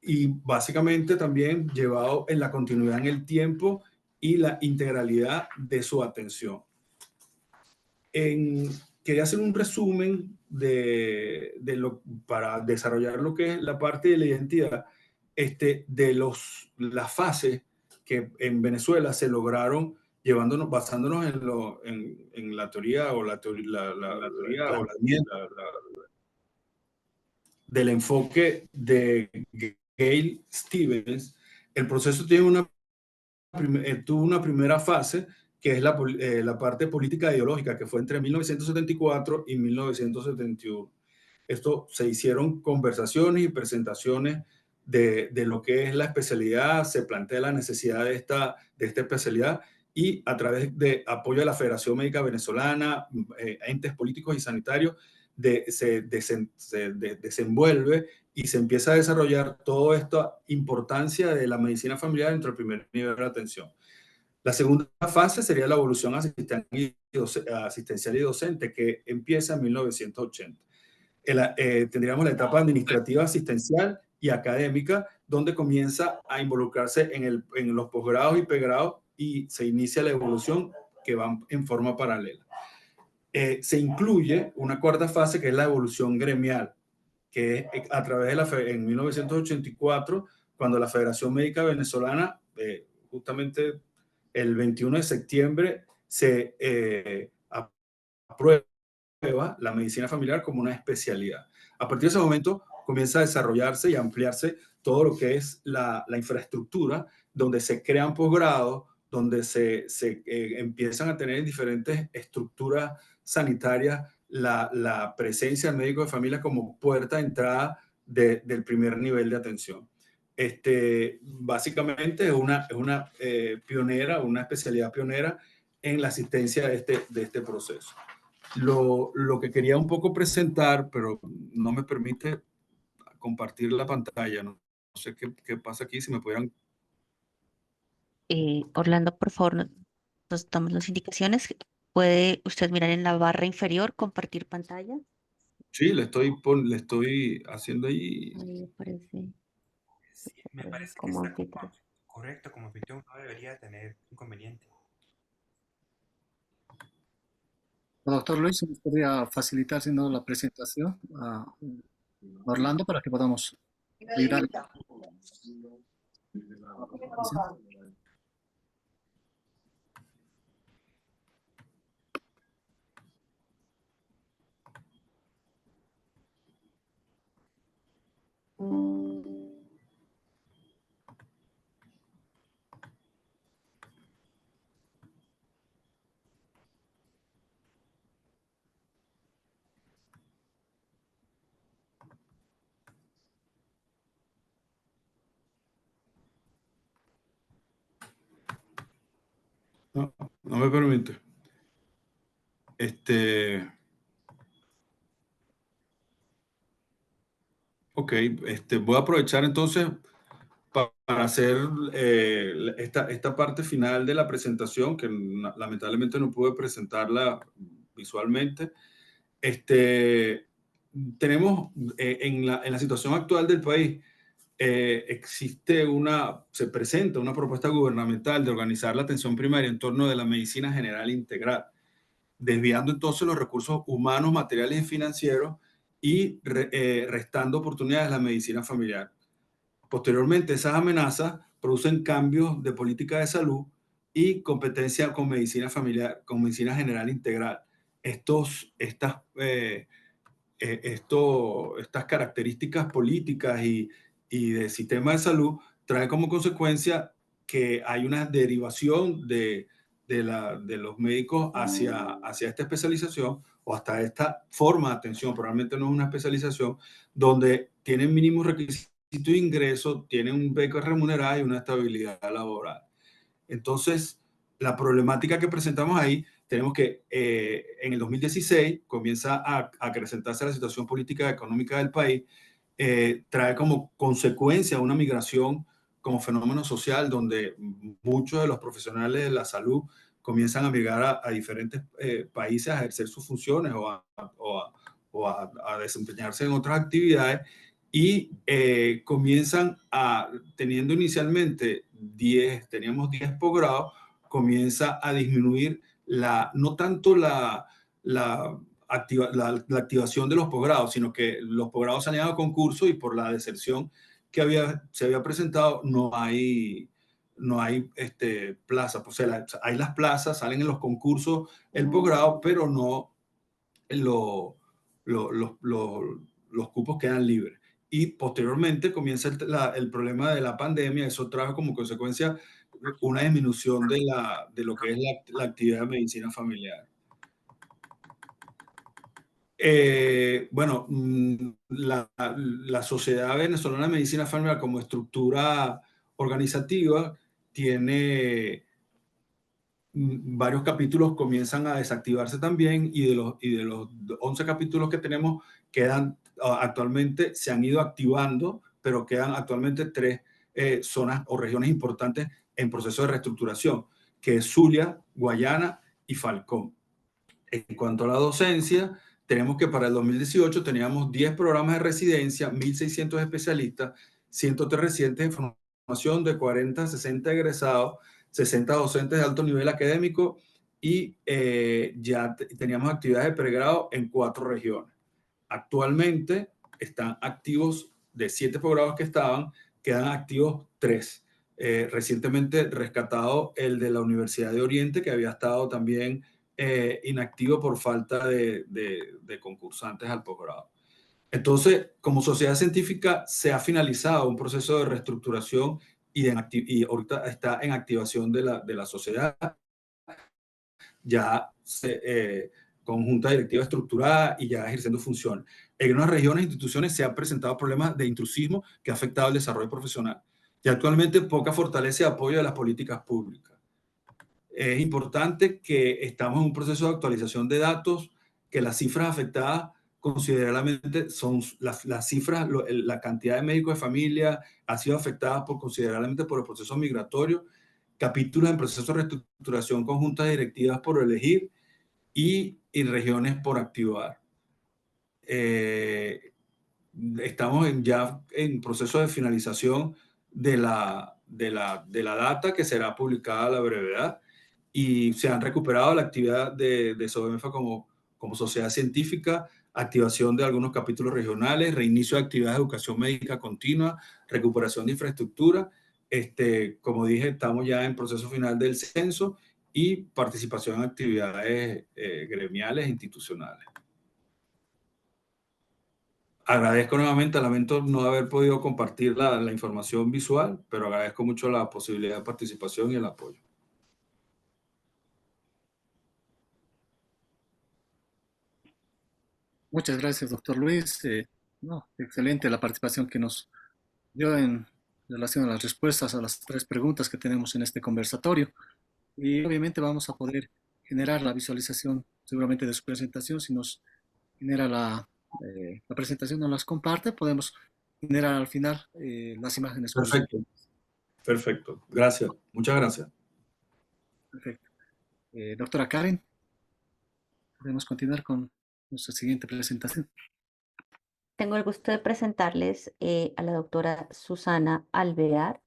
Y básicamente también llevado en la continuidad en el tiempo y la integralidad de su atención. Quería hacer un resumen para desarrollar lo que es la parte de la identidad, de las fases que en Venezuela se lograron basándonos en la teoría o la del enfoque de Gail Stevens. El proceso tuvo una primera fase que es la parte política e ideológica, que fue entre 1974 y 1971. Esto se hicieron conversaciones y presentaciones de lo que es la especialidad, se plantea la necesidad de esta especialidad y a través de apoyo de la Federación Médica Venezolana, entes políticos y sanitarios, se desenvuelve y se empieza a desarrollar toda esta importancia de la medicina familiar dentro del primer nivel de atención. La segunda fase sería la evolución asistencial y docente, que empieza en 1980. Tendríamos la etapa administrativa, asistencial y académica, donde comienza a involucrarse en los posgrados y pregrados y se inicia la evolución que va en forma paralela. Se incluye una cuarta fase que es la evolución gremial, que es a través en 1984, cuando la Federación Médica Venezolana, justamente el 21 de septiembre, se aprueba la medicina familiar como una especialidad. A partir de ese momento comienza a desarrollarse y ampliarse todo lo que es la infraestructura, donde se crean posgrados, donde se empiezan a tener diferentes estructuras sanitarias la presencia del médico de familia como puerta de entrada del primer nivel de atención. Básicamente es una pionera, una especialidad pionera en la asistencia de este proceso. Lo que quería un poco presentar, pero no me permite compartir la pantalla. No sé qué pasa aquí, si me pudieran... Orlando, por favor, nos damos las indicaciones. ¿Puede usted mirar en la barra inferior, compartir pantalla? Sí, le estoy haciendo ahí. Ahí aparece. Sí, me parece que Como está anfitrión. correcto, como anfitrión no debería tener inconveniente. Doctor Luis, ¿nos podría facilitar, si no, la presentación a Orlando para que podamos ir al... No me permite. Ok, voy a aprovechar entonces para hacer esta parte final de la presentación, que lamentablemente no pude presentarla visualmente. Tenemos en la situación actual del país, se presenta una propuesta gubernamental de organizar la atención primaria en torno de la medicina general integral, desviando entonces los recursos humanos, materiales y financieros y restando oportunidades a la medicina familiar. Posteriormente, esas amenazas producen cambios de política de salud y competencia con medicina familiar, con medicina general integral. Estas características políticas y de sistema de salud traen como consecuencia que hay una derivación de los médicos hacia esta especialización o hasta esta forma de atención, probablemente no es una especialización, donde tienen mínimos requisitos de ingreso, tienen un beca remunerada y una estabilidad laboral. Entonces, la problemática que presentamos ahí, tenemos que en el 2016 comienza a acrecentarse la situación política y económica del país, trae como consecuencia una migración como fenómeno social donde muchos de los profesionales de la salud comienzan a migrar a diferentes países a ejercer sus funciones a desempeñarse en otras actividades y comienzan teniendo inicialmente teníamos 10 posgrados, comienza a disminuir no tanto la activación de los posgrados, sino que los posgrados se han llegado a concurso y por la deserción que se había presentado no hay plazas. O sea, hay las plazas, salen en los concursos el posgrado, pero no los cupos quedan libres. Y posteriormente comienza el problema de la pandemia. Eso trajo como consecuencia una disminución de lo que es la actividad de medicina familiar. Bueno, la Sociedad Venezolana de Medicina Familiar como estructura organizativa tiene varios capítulos comienzan a desactivarse también y de los 11 capítulos que tenemos quedan actualmente, se han ido activando, pero quedan actualmente 3 zonas o regiones importantes en proceso de reestructuración, que es Zulia, Guayana y Falcón. En cuanto a la docencia, tenemos que para el 2018 teníamos 10 programas de residencia, 1.600 especialistas, 103 residentes de formación de 40 a 60 egresados, 60 docentes de alto nivel académico y ya teníamos actividades de pregrado en 4 regiones. Actualmente están activos de 7 posgrados que estaban, quedan activos 3. Recientemente rescatado el de la Universidad de Oriente, que había estado también inactivo por falta de concursantes al posgrado. Entonces, como sociedad científica, se ha finalizado un proceso de reestructuración y ahorita está en activación de la sociedad. Ya con junta directiva estructurada y ya ejerciendo funciones. En unas regiones e instituciones se han presentado problemas de intrusismo que ha afectado el desarrollo profesional. Y actualmente poca fortaleza y apoyo de las políticas públicas. Es importante que estamos en un proceso de actualización de datos, que las cifras afectadas considerablemente son las cifras, la cantidad de médicos de familia ha sido afectada considerablemente por el proceso migratorio, capítulos en proceso de reestructuración con juntas directivas por elegir y regiones por activar. Estamos ya en proceso de finalización de la data que será publicada a la brevedad y se han recuperado la actividad de SOBEMEFA como sociedad científica, activación de algunos capítulos regionales, reinicio de actividades de educación médica continua, recuperación de infraestructura. Como dije, estamos ya en proceso final del censo y participación en actividades gremiales e institucionales. Agradezco nuevamente, lamento no haber podido compartir la información visual, pero agradezco mucho la posibilidad de participación y el apoyo. Muchas gracias, doctor Luis. No, excelente la participación que nos dio en relación a las respuestas a las 3 preguntas que tenemos en este conversatorio. Y obviamente vamos a poder generar la visualización seguramente de su presentación. Si nos genera la presentación, nos las comparte, podemos generar al final las imágenes. Perfecto. Perfecto. Gracias. Muchas gracias. Perfecto. Doctora Karen, podemos continuar con nuestra siguiente presentación. Tengo el gusto de presentarles a la doctora Susana Alvear,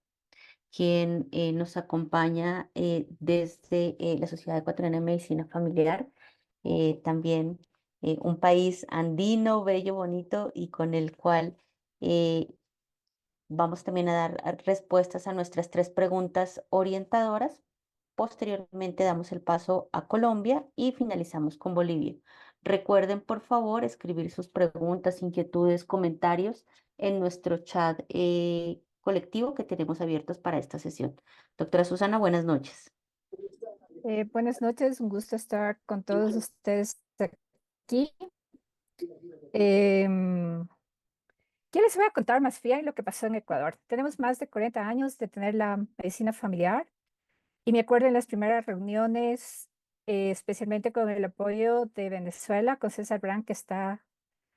quien nos acompaña desde la Sociedad Ecuatoriana de Medicina Familiar, también un país andino, bello, bonito y con el cual vamos también a dar respuestas a nuestras 3 preguntas orientadoras. Posteriormente damos el paso a Colombia y finalizamos con Bolivia. Recuerden, por favor, escribir sus preguntas, inquietudes, comentarios en nuestro chat colectivo que tenemos abiertos para esta sesión. Doctora Susana, buenas noches. Buenas noches, un gusto estar con todos ustedes aquí. Yo les voy a contar más bien lo que pasó en Ecuador. Tenemos más de 40 años de tener la medicina familiar y me acuerdo en las primeras reuniones, especialmente con el apoyo de Venezuela, con César Brand, que está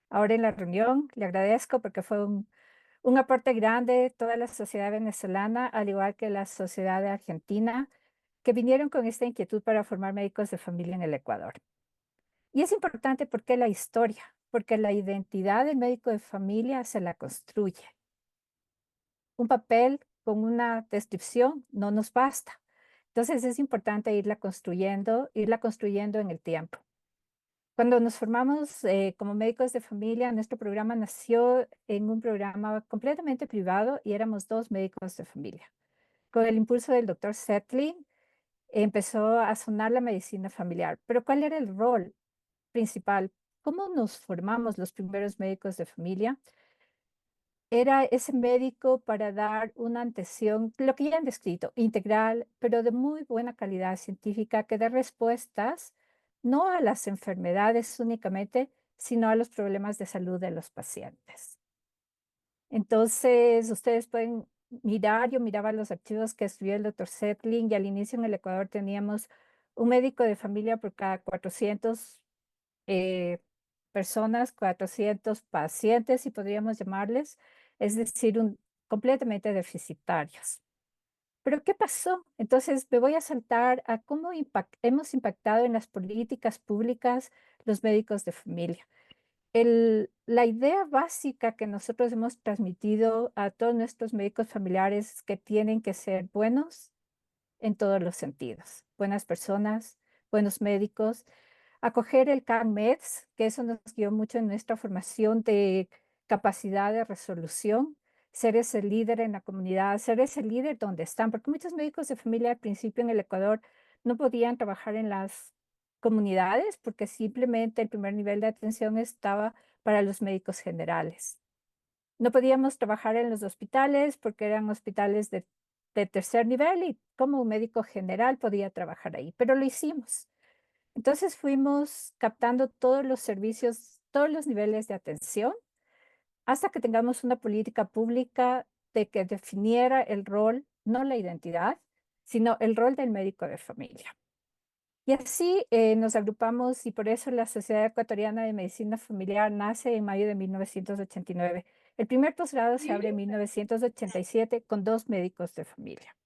ahora en la reunión. Le agradezco porque fue un aporte grande de toda la sociedad venezolana, al igual que la sociedad de Argentina, que vinieron con esta inquietud para formar médicos de familia en el Ecuador. Y es importante porque la historia, porque la identidad del médico de familia se la construye. Un papel con una descripción no nos basta. Entonces es importante irla construyendo en el tiempo. Cuando nos formamos como médicos de familia, nuestro programa nació en un programa completamente privado y éramos 2 médicos de familia. Con el impulso del doctor Settling, empezó a sonar la medicina familiar. Pero ¿cuál era el rol principal? ¿Cómo nos formamos los primeros médicos de familia? Era ese médico para dar una atención, lo que ya han descrito, integral, pero de muy buena calidad científica, que dé respuestas no a las enfermedades únicamente, sino a los problemas de salud de los pacientes. Entonces, ustedes pueden mirar, yo miraba los archivos que escribió el doctor Settling y al inicio en el Ecuador teníamos un médico de familia por cada 400 personas, 400 pacientes, si podríamos llamarles, es decir, completamente deficitarios. Pero ¿qué pasó? Entonces me voy a saltar a cómo hemos impactado en las políticas públicas los médicos de familia. La idea básica que nosotros hemos transmitido a todos nuestros médicos familiares es que tienen que ser buenos en todos los sentidos, buenas personas, buenos médicos, acoger el CAN-MEDS, que eso nos guió mucho en nuestra formación de capacidad de resolución, ser ese líder en la comunidad, ser ese líder donde están, porque muchos médicos de familia al principio en el Ecuador no podían trabajar en las comunidades porque simplemente el primer nivel de atención estaba para los médicos generales. No podíamos trabajar en los hospitales porque eran hospitales de tercer nivel y como un médico general podía trabajar ahí, pero lo hicimos. Entonces fuimos captando todos los servicios, todos los niveles de atención, hasta que tengamos una política pública de que definiera el rol, no la identidad, sino el rol del médico de familia. Y así nos agrupamos y por eso la Sociedad Ecuatoriana de Medicina Familiar nace en mayo de 1989. El primer posgrado se abre en 1987 con 2 médicos de familia.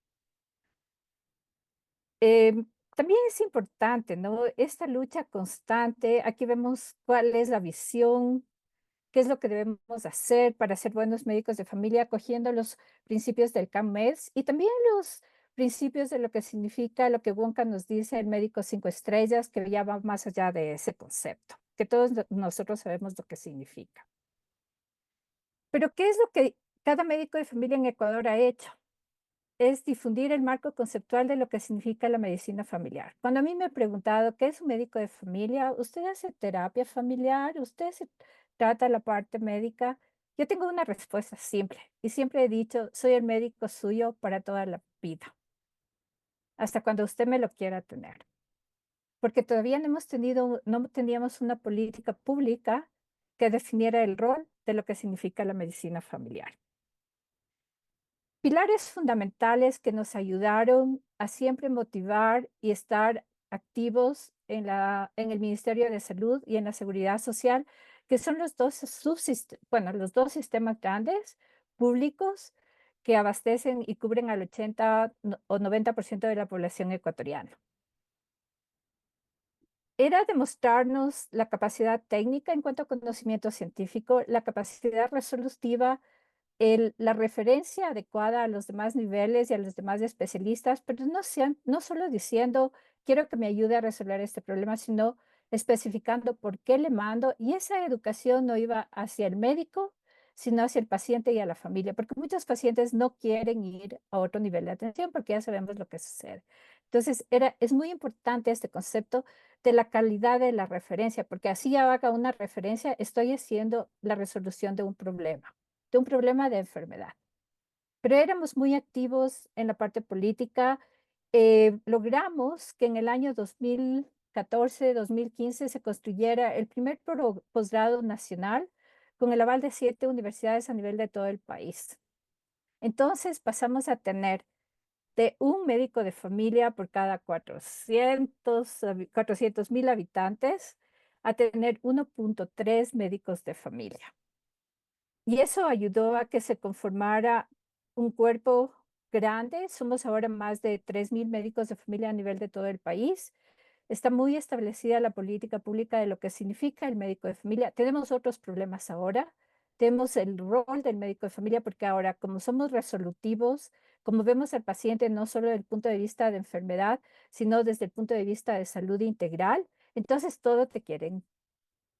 También es importante, ¿no? Esta lucha constante, aquí vemos cuál es la visión, qué es lo que debemos hacer para ser buenos médicos de familia, acogiendo los principios del CAMEDS y también los principios de lo que significa lo que Wonka nos dice, el médico 5 estrellas, que ya va más allá de ese concepto, que todos nosotros sabemos lo que significa. Pero ¿qué es lo que cada médico de familia en Ecuador ha hecho? Es difundir el marco conceptual de lo que significa la medicina familiar. Cuando a mí me han preguntado qué es un médico de familia, ¿usted hace terapia familiar? ¿Usted se trata la parte médica? Yo tengo una respuesta simple y siempre he dicho, soy el médico suyo para toda la vida, hasta cuando usted me lo quiera tener. Porque todavía no teníamos una política pública que definiera el rol de lo que significa la medicina familiar. Pilares fundamentales que nos ayudaron a siempre motivar y estar activos en el Ministerio de Salud y en la Seguridad Social, que son los dos sistemas grandes públicos que abastecen y cubren al 80 o 90% de la población ecuatoriana. Era demostrarnos la capacidad técnica en cuanto a conocimiento científico, la capacidad resolutiva, la referencia adecuada a los demás niveles y a los demás especialistas, pero no solo diciendo, quiero que me ayude a resolver este problema, sino especificando por qué le mando. Y esa educación no iba hacia el médico, sino hacia el paciente y a la familia, porque muchos pacientes no quieren ir a otro nivel de atención porque ya sabemos lo que sucede. Entonces, es muy importante este concepto de la calidad de la referencia, porque así haga una referencia, estoy haciendo la resolución de un problema de enfermedad. Pero éramos muy activos en la parte política. Logramos que en el año 2014, 2015 se construyera el primer posgrado nacional con el aval de 7 universidades a nivel de todo el país. Entonces pasamos a tener de un médico de familia por cada 400.000 habitantes a tener 1.3 médicos de familia. Y eso ayudó a que se conformara un cuerpo grande. Somos ahora más de 3.000 médicos de familia a nivel de todo el país. Está muy establecida la política pública de lo que significa el médico de familia. Tenemos otros problemas ahora. Tenemos el rol del médico de familia porque ahora, como somos resolutivos, como vemos al paciente no solo desde el punto de vista de enfermedad, sino desde el punto de vista de salud integral, entonces todo te quieren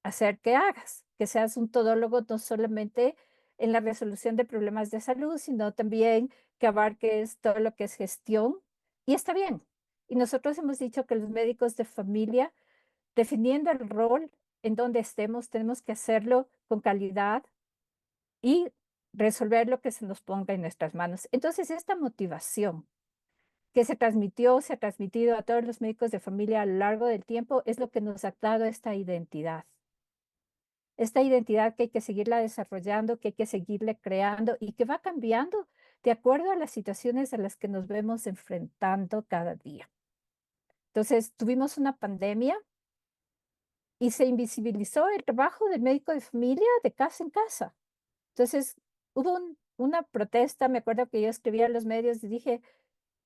hacer que hagas, que seas un todólogo no solamente en la resolución de problemas de salud, sino también que abarques todo lo que es gestión. Y está bien. Y nosotros hemos dicho que los médicos de familia, definiendo el rol en donde estemos, tenemos que hacerlo con calidad y resolver lo que se nos ponga en nuestras manos. Entonces, esta motivación que se ha transmitido a todos los médicos de familia a lo largo del tiempo, es lo que nos ha dado esta identidad. Esta identidad que hay que seguirla desarrollando, que hay que seguirle creando y que va cambiando de acuerdo a las situaciones a las que nos vemos enfrentando cada día. Entonces, tuvimos una pandemia y se invisibilizó el trabajo del médico de familia de casa en casa. Entonces, hubo una protesta, me acuerdo que yo escribía en los medios y dije,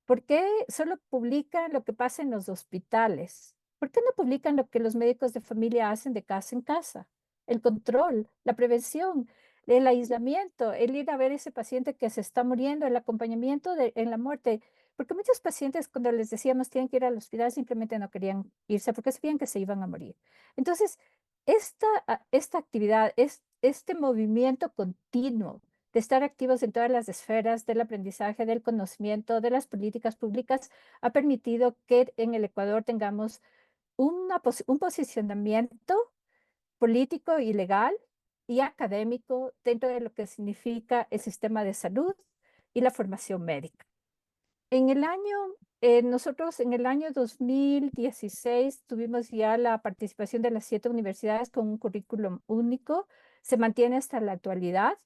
¿por qué solo publican lo que pasa en los hospitales? ¿Por qué no publican lo que los médicos de familia hacen de casa en casa? El control, la prevención, el aislamiento, el ir a ver a ese paciente que se está muriendo, el acompañamiento en la muerte. Porque muchos pacientes, cuando les decíamos tienen que ir al hospital, simplemente no querían irse porque sabían que se iban a morir. Entonces, esta actividad, este movimiento continuo de estar activos en todas las esferas del aprendizaje, del conocimiento, de las políticas públicas, ha permitido que en el Ecuador tengamos un posicionamiento político y legal y académico dentro de lo que significa el sistema de salud y la formación médica. Nosotros en el año 2016 tuvimos ya la participación de las 7 universidades con un currículum único, se mantiene hasta la actualidad.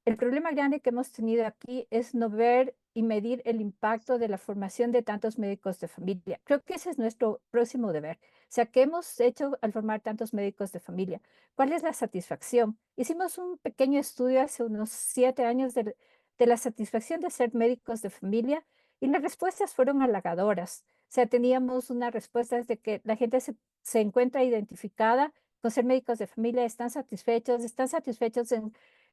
El problema grande que hemos tenido aquí es no ver y medir el impacto de la formación de tantos médicos de familia. Creo que ese es nuestro próximo deber. O sea, ¿qué hemos hecho al formar tantos médicos de familia? ¿Cuál es la satisfacción? Hicimos un pequeño estudio hace unos 7 años de la satisfacción de ser médicos de familia y las respuestas fueron halagadoras. O sea, teníamos una respuesta de que la gente se encuentra identificada con ser médicos de familia, están satisfechos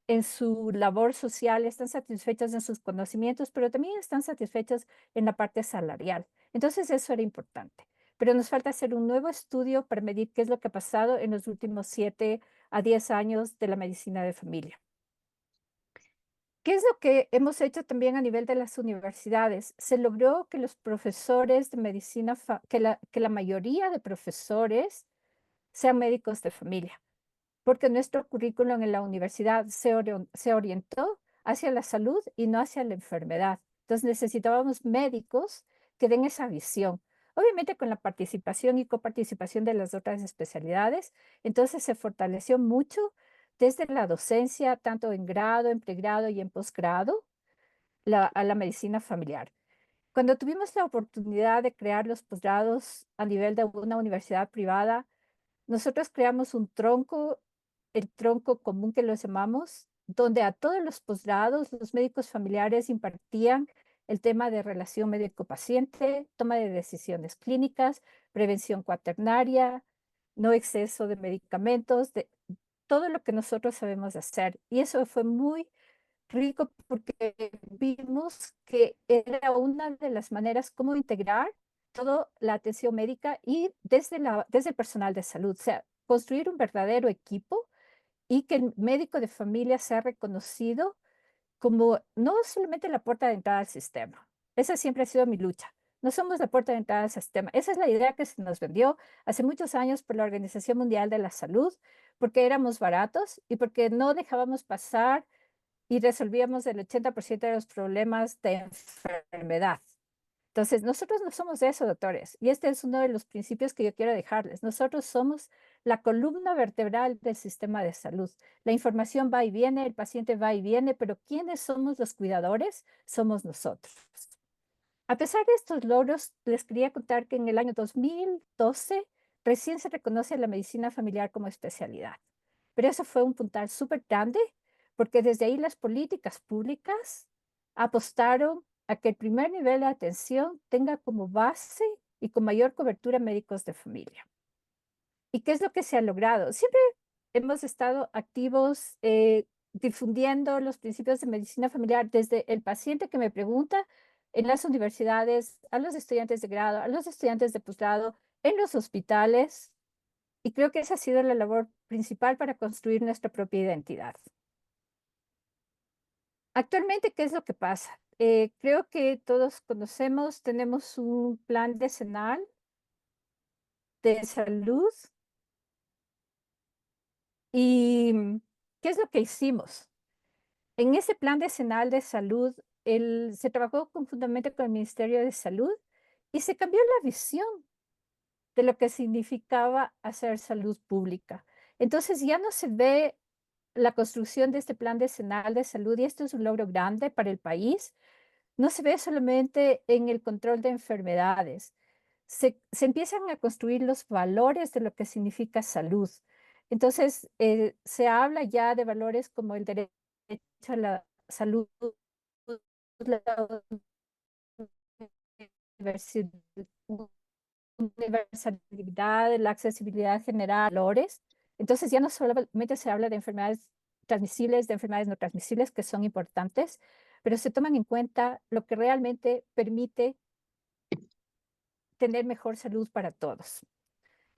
en su labor social, están satisfechos en sus conocimientos, pero también están satisfechos en la parte salarial. Entonces, eso era importante. Pero nos falta hacer un nuevo estudio para medir qué es lo que ha pasado en los últimos 7 a 10 años de la medicina de familia. ¿Qué es lo que hemos hecho también a nivel de las universidades? Se logró que los profesores de medicina, que la mayoría de profesores sean médicos de familia, porque nuestro currículum en la universidad se orientó hacia la salud y no hacia la enfermedad. Entonces necesitábamos médicos que den esa visión. Obviamente con la participación y coparticipación de las otras especialidades, entonces se fortaleció mucho desde la docencia, tanto en grado, en pregrado y en posgrado, a la medicina familiar. Cuando tuvimos la oportunidad de crear los posgrados a nivel de una universidad privada, nosotros creamos un tronco, el tronco común que lo llamamos, donde a todos los posgrados los médicos familiares impartían el tema de relación médico-paciente, toma de decisiones clínicas, prevención cuaternaria, no exceso de medicamentos, de todo lo que nosotros sabemos hacer. Y eso fue muy rico porque vimos que era una de las maneras como integrar toda la atención médica y desde el personal de salud, o sea, construir un verdadero equipo y que el médico de familia sea reconocido como no solamente la puerta de entrada al sistema. Esa siempre ha sido mi lucha. No somos la puerta de entrada al sistema. Esa es la idea que se nos vendió hace muchos años por la Organización Mundial de la Salud, porque éramos baratos y porque no dejábamos pasar y resolvíamos el 80% de los problemas de enfermedad. Entonces, nosotros no somos eso, doctores, y este es uno de los principios que yo quiero dejarles. Nosotros somos la columna vertebral del sistema de salud. La información va y viene, el paciente va y viene, pero ¿quiénes somos los cuidadores? Somos nosotros. A pesar de estos logros, les quería contar que en el año 2012 recién se reconoce la medicina familiar como especialidad. Pero eso fue un puntal súper grande, porque desde ahí las políticas públicas apostaron a que el primer nivel de atención tenga como base y con mayor cobertura médicos de familia. ¿Y qué es lo que se ha logrado? Siempre hemos estado activos difundiendo los principios de medicina familiar desde el paciente que me pregunta en las universidades, a los estudiantes de grado, a los estudiantes de posgrado, en los hospitales. Y creo que esa ha sido la labor principal para construir nuestra propia identidad. Actualmente, ¿qué es lo que pasa? Creo que todos conocemos, tenemos un plan decenal de salud. ¿Y qué es lo que hicimos? En ese plan decenal de salud, se trabajó conjuntamente con el Ministerio de Salud y se cambió la visión de lo que significaba hacer salud pública. Entonces ya no se ve la construcción de este plan decenal de salud, y esto es un logro grande para el país, no se ve solamente en el control de enfermedades, se empiezan a construir los valores de lo que significa salud. Entonces, se habla ya de valores como el derecho a la salud, la universi- universalidad, la accesibilidad general, valores. Entonces, ya no solamente se habla de enfermedades transmisibles, de enfermedades no transmisibles, que son importantes, pero se toman en cuenta lo que realmente permite tener mejor salud para todos.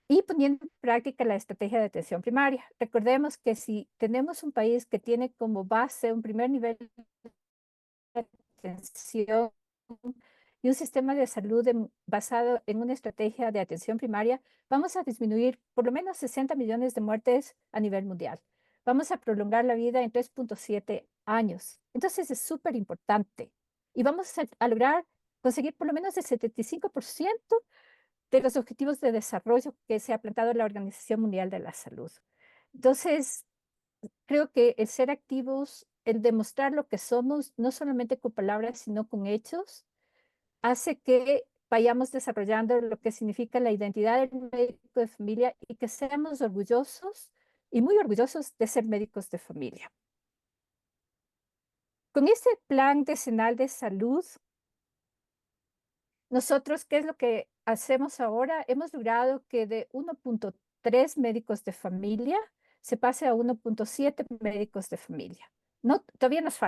Y poniendo en práctica la estrategia de atención primaria. Recordemos que si tenemos un país que tiene como base un primer nivel de atención y un sistema de salud basado en una estrategia de atención primaria, vamos a disminuir por lo menos 60 millones de muertes a nivel mundial. Vamos a prolongar la vida en 3.7 años. Entonces es súper importante. Y vamos a lograr conseguir por lo menos el 75% de los objetivos de desarrollo que se ha planteado la Organización Mundial de la Salud. Entonces, creo que el ser activos, el demostrar lo que somos, no solamente con palabras, sino con hechos, hace que vayamos desarrollando lo que significa la identidad del médico de familia y que seamos orgullosos y muy orgullosos de ser médicos de familia. Con este plan decenal de salud, nosotros, ¿qué es lo que hacemos ahora? Hemos logrado que de 1.3 médicos de familia se pase a 1.7 médicos de familia. No, todavía nos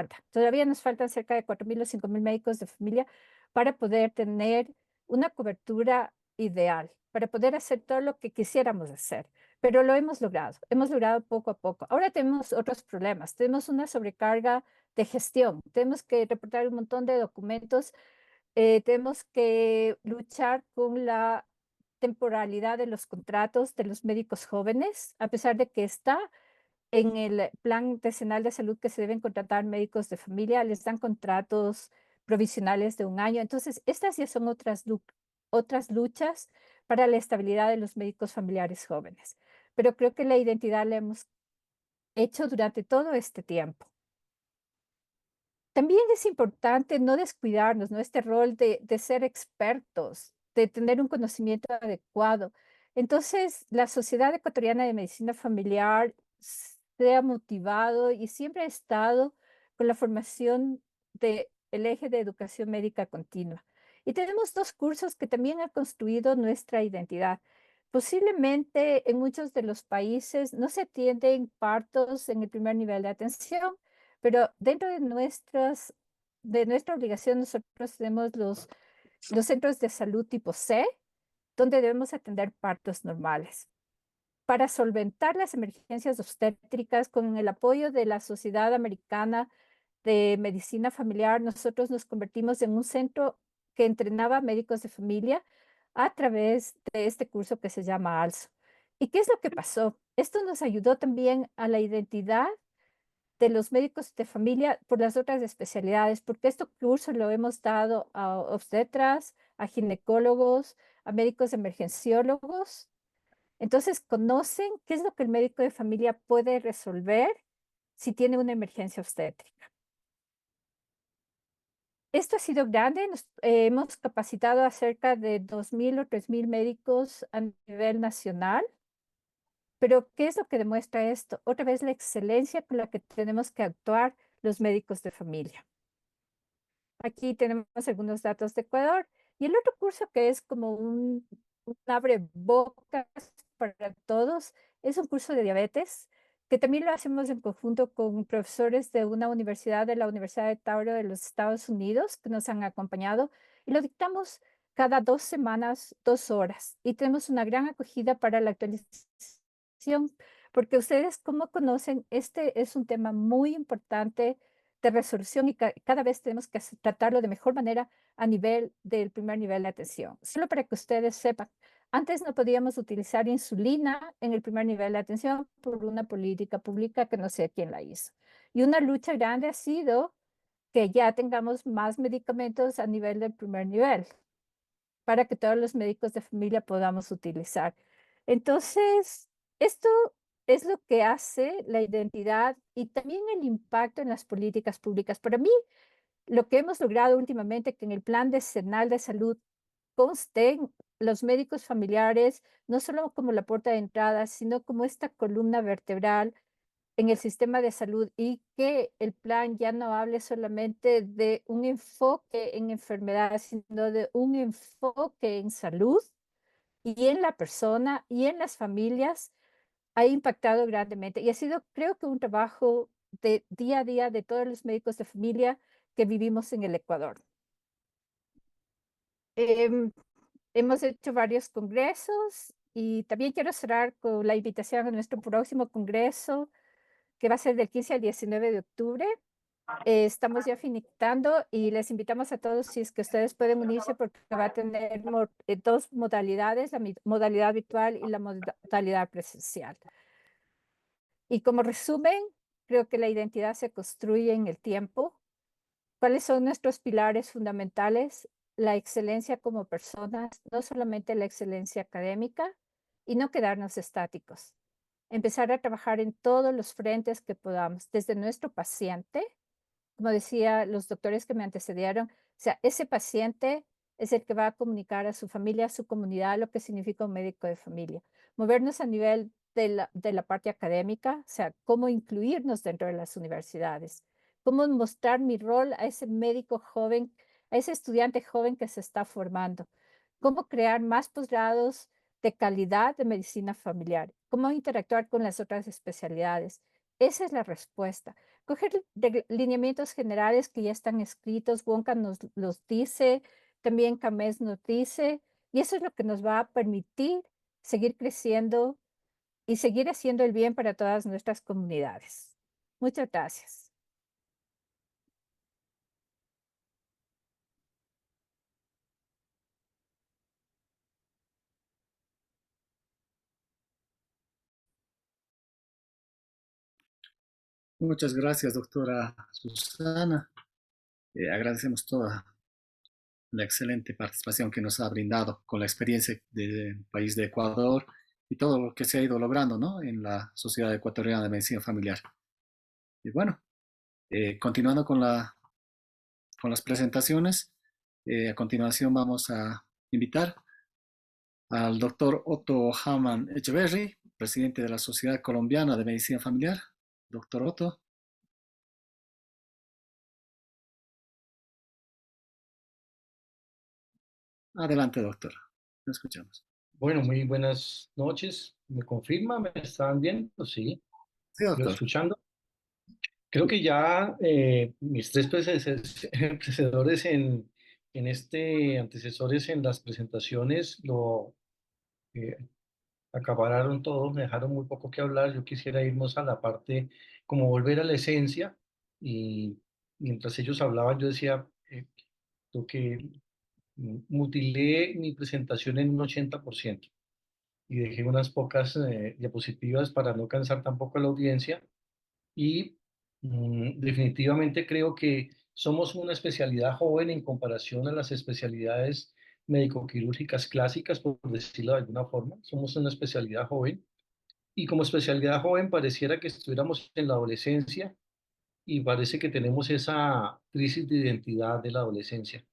faltan cerca de 4.000 o 5.000 médicos de familia para poder tener una cobertura ideal, para poder hacer todo lo que quisiéramos hacer, pero lo hemos logrado poco a poco. Ahora tenemos otros problemas, tenemos una sobrecarga de gestión, tenemos que reportar un montón de documentos, tenemos que luchar con la temporalidad de los contratos de los médicos jóvenes, a pesar de que está en el plan decenal de salud que se deben contratar médicos de familia, les dan contratos provisionales de 1 año. Entonces, estas ya son otras luchas para la estabilidad de los médicos familiares jóvenes. Pero creo que la identidad la hemos hecho durante todo este tiempo. También es importante no descuidarnos, ¿no? Este rol de ser expertos, de tener un conocimiento adecuado. Entonces, la Sociedad Ecuatoriana de Medicina Familiar se ha motivado y siempre ha estado con la formación del eje de educación médica continua. Y tenemos 2 cursos que también han construido nuestra identidad. Posiblemente en muchos de los países no se atienden partos en el primer nivel de atención, pero dentro de nuestra obligación, nosotros tenemos los centros de salud tipo C, donde debemos atender partos normales. Para solventar las emergencias obstétricas, con el apoyo de la Sociedad Americana de Medicina Familiar, nosotros nos convertimos en un centro que entrenaba médicos de familia a través de este curso que se llama ALSO. ¿Y qué es lo que pasó? Esto nos ayudó también a la identidad de los médicos de familia por las otras especialidades, porque este curso lo hemos dado a obstetras, a ginecólogos, a médicos emergenciólogos. Entonces, conocen qué es lo que el médico de familia puede resolver si tiene una emergencia obstétrica. Esto ha sido grande, hemos capacitado a cerca de 2.000 o 3.000 médicos a nivel nacional, pero ¿qué es lo que demuestra esto? Otra vez la excelencia con la que tenemos que actuar los médicos de familia. Aquí tenemos algunos datos de Ecuador. Y el otro curso que es como un abre bocas para todos es un curso de diabetes, que también lo hacemos en conjunto con profesores de una universidad, de la Universidad de Tauro de los Estados Unidos, que nos han acompañado. Y lo dictamos cada 2 semanas, 2 horas. Y tenemos una gran acogida para la actualización, porque ustedes, como conocen, este es un tema muy importante de resolución y cada vez tenemos que tratarlo de mejor manera a nivel del primer nivel de atención. Solo para que ustedes sepan, antes no podíamos utilizar insulina en el primer nivel de atención por una política pública que no sé quién la hizo. Y una lucha grande ha sido que ya tengamos más medicamentos a nivel del primer nivel para que todos los médicos de familia podamos utilizar. Entonces, esto es lo que hace la identidad y también el impacto en las políticas públicas. Para mí, lo que hemos logrado últimamente, que en el Plan Decenal de Salud consten los médicos familiares, no solo como la puerta de entrada, sino como esta columna vertebral en el sistema de salud, y que el plan ya no hable solamente de un enfoque en enfermedades, sino de un enfoque en salud y en la persona y en las familias, ha impactado grandemente. Y ha sido, creo que, un trabajo de día a día de todos los médicos de familia que vivimos en el Ecuador. Em, Hemos hecho varios congresos y también quiero cerrar con la invitación a nuestro próximo congreso, que va a ser del 15 al 19 de octubre. Estamos ya finiquitando y les invitamos a todos, si es que ustedes pueden unirse, porque va a tener dos modalidades, la modalidad virtual y la modalidad presencial. Y como resumen, creo que la identidad se construye en el tiempo. ¿Cuáles son nuestros pilares fundamentales? La excelencia como personas, no solamente la excelencia académica, y no quedarnos estáticos. Empezar a trabajar en todos los frentes que podamos, desde nuestro paciente, como decía los doctores que me antecedieron, o sea, ese paciente es el que va a comunicar a su familia, a su comunidad, lo que significa un médico de familia. Movernos a nivel de la parte académica, o sea, cómo incluirnos dentro de las universidades, cómo mostrar mi rol a ese médico joven, a ese estudiante joven que se está formando, cómo crear más posgrados de calidad de medicina familiar, cómo interactuar con las otras especialidades. Esa es la respuesta. Coger lineamientos generales que ya están escritos, Wonka nos los dice, también Cames nos dice, y eso es lo que nos va a permitir seguir creciendo y seguir haciendo el bien para todas nuestras comunidades. Muchas gracias. Muchas gracias, doctora Susana. Agradecemos toda la excelente participación que nos ha brindado con la experiencia del país de Ecuador y todo lo que se ha ido logrando, ¿no?, en la Sociedad Ecuatoriana de Medicina Familiar. Y bueno, continuando con las presentaciones, a continuación vamos a invitar al doctor Otto Hamann Echeverry, presidente de la Sociedad Colombiana de Medicina Familiar. Doctor Otto. Adelante, doctor. Lo escuchamos. Bueno, muy buenas noches. ¿Me confirma? ¿Me están viendo? Sí. Sí, ¿Lo doctor. escuchando? Creo que ya mis tres predecesores antecesores en las presentaciones lo acabaron todo, me dejaron muy poco que hablar. Yo quisiera irnos a la parte, como volver a la esencia, y mientras ellos hablaban yo decía, lo que mutilé mi presentación en un 80% y dejé unas pocas diapositivas para no cansar tampoco a la audiencia. Y definitivamente creo que somos una especialidad joven en comparación a las especialidades médico-quirúrgicas clásicas, por decirlo de alguna forma. Somos una especialidad joven y como especialidad joven pareciera que estuviéramos en la adolescencia y parece que tenemos esa crisis de identidad de la adolescencia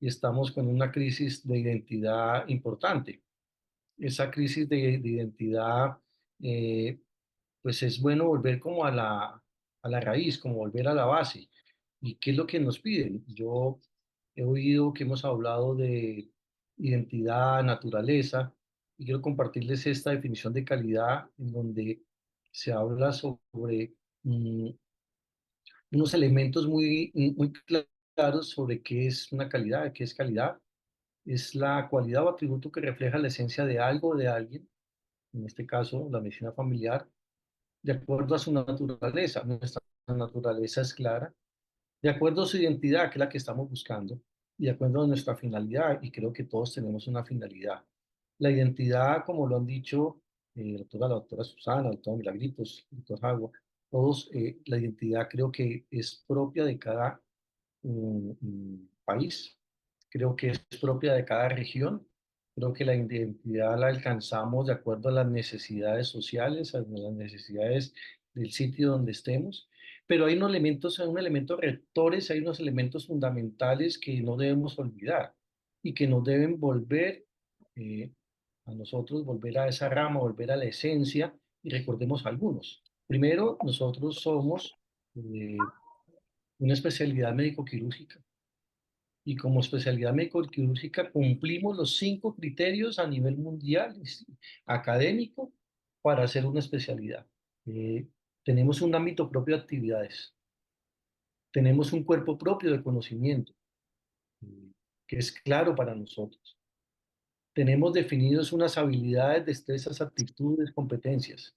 y estamos con una crisis de identidad importante. Esa crisis de identidad, eh, pues es bueno volver como a la raíz, como volver a la base. ¿Y qué es lo que nos piden? Yo he oído que hemos hablado de identidad, naturaleza, y quiero compartirles esta definición de calidad en donde se habla sobre unos elementos muy claros sobre qué es una calidad, qué es calidad. Es la cualidad o atributo que refleja la esencia de algo o de alguien, en este caso la medicina familiar, de acuerdo a su naturaleza. Nuestra naturaleza es clara, de acuerdo a su identidad, que es la que estamos buscando, y de acuerdo a nuestra finalidad, y creo que todos tenemos una finalidad. La identidad, como lo han dicho la doctora Susana, el doctor Milagritos, el doctor Jagua, todos, la identidad creo que es propia de cada país, creo que es propia de cada región, creo que la identidad la alcanzamos de acuerdo a las necesidades sociales, a las necesidades del sitio donde estemos, pero hay unos elementos, hay unos elementos rectores, hay unos elementos fundamentales que no debemos olvidar y que nos deben volver eh, a nosotros, volver a esa rama, volver a la esencia y recordemos algunos. Primero, nosotros somos una especialidad médico-quirúrgica y como especialidad médico-quirúrgica cumplimos los 5 criterios a nivel mundial académico para hacer una especialidad. Eh, Tenemos un ámbito propio de actividades, tenemos un cuerpo propio de conocimiento eh, que es claro para nosotros. Tenemos definidos unas habilidades, destrezas, aptitudes, competencias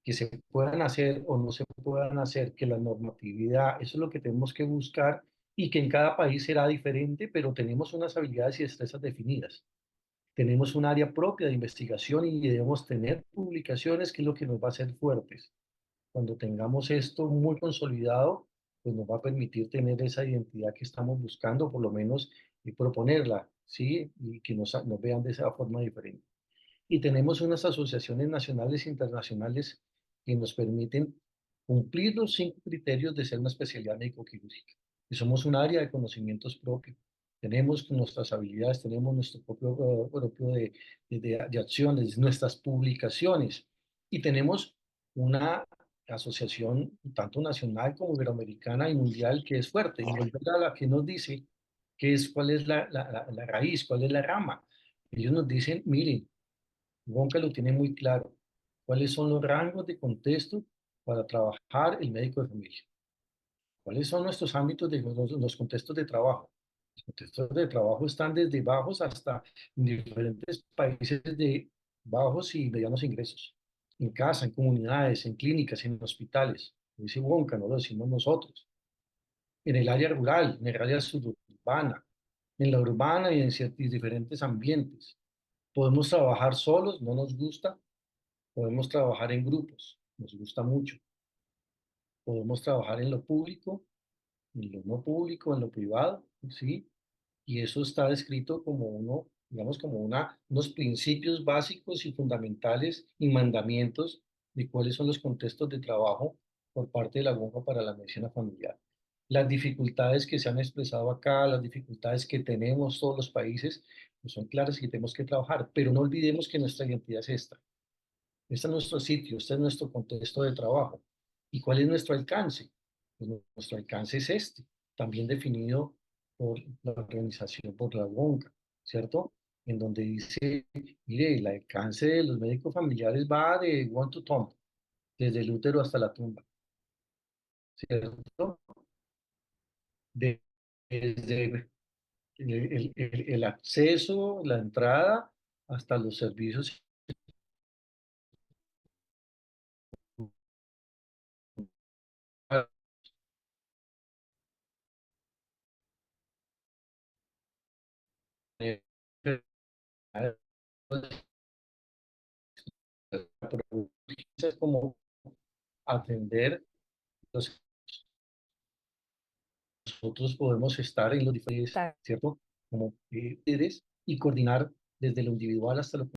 que se puedan hacer o no se puedan hacer, que la normatividad, eso es lo que tenemos que buscar y que en cada país será diferente, pero tenemos unas habilidades y destrezas definidas. Tenemos un área propia de investigación y debemos tener publicaciones, que es lo que nos va a hacer fuertes. Cuando tengamos esto muy consolidado, pues nos va a permitir tener esa identidad que estamos buscando, por lo menos, y proponerla, ¿sí? Y que nos vean de esa forma diferente. Y tenemos unas asociaciones nacionales e internacionales que nos permiten cumplir los 5 criterios de ser una especialidad médico-quirúrgica. Y somos un área de conocimientos propio. Tenemos nuestras habilidades, tenemos nuestro propio de acciones, nuestras publicaciones y tenemos una asociación tanto nacional como iberoamericana y mundial que es fuerte. Y volver a la que nos dice cuál es la raíz, cuál es la rama. Ellos nos dicen, miren, Wonka lo tiene muy claro. ¿Cuáles son los rangos de contexto para trabajar el médico de familia? ¿Cuáles son nuestros ámbitos de los contextos de trabajo? Los contextos de trabajo están desde bajos hasta en diferentes países de bajos y medianos ingresos. En casa, en comunidades, en clínicas, en hospitales. Lo dice Wonka, no lo decimos nosotros. En el área rural, en el área suburbana, en la urbana y en ciertos diferentes ambientes. Podemos trabajar solos, no nos gusta. Podemos trabajar en grupos, nos gusta mucho. Podemos trabajar en lo público, en lo no público, en lo privado, ¿sí? Y eso está descrito como digamos, como unos principios básicos y fundamentales y mandamientos de cuáles son los contextos de trabajo por parte de la UNFPA para la medicina familiar. Las dificultades que se han expresado acá, las dificultades que tenemos todos los países, pues son claras y tenemos que trabajar, pero no olvidemos que nuestra identidad es esta. Este es nuestro sitio, este es nuestro contexto de trabajo. ¿Y cuál es nuestro alcance? Pues nuestro alcance es este, también definido por la organización, por la UONCA, ¿cierto? En donde dice, mire, el alcance de los médicos familiares va de one to tomb, desde el útero hasta la tumba, ¿cierto? Desde el acceso, la entrada, hasta los servicios es como atender los nosotros podemos estar en los diferentes, Claro. ¿cierto? Como líderes y coordinar desde lo individual hasta lo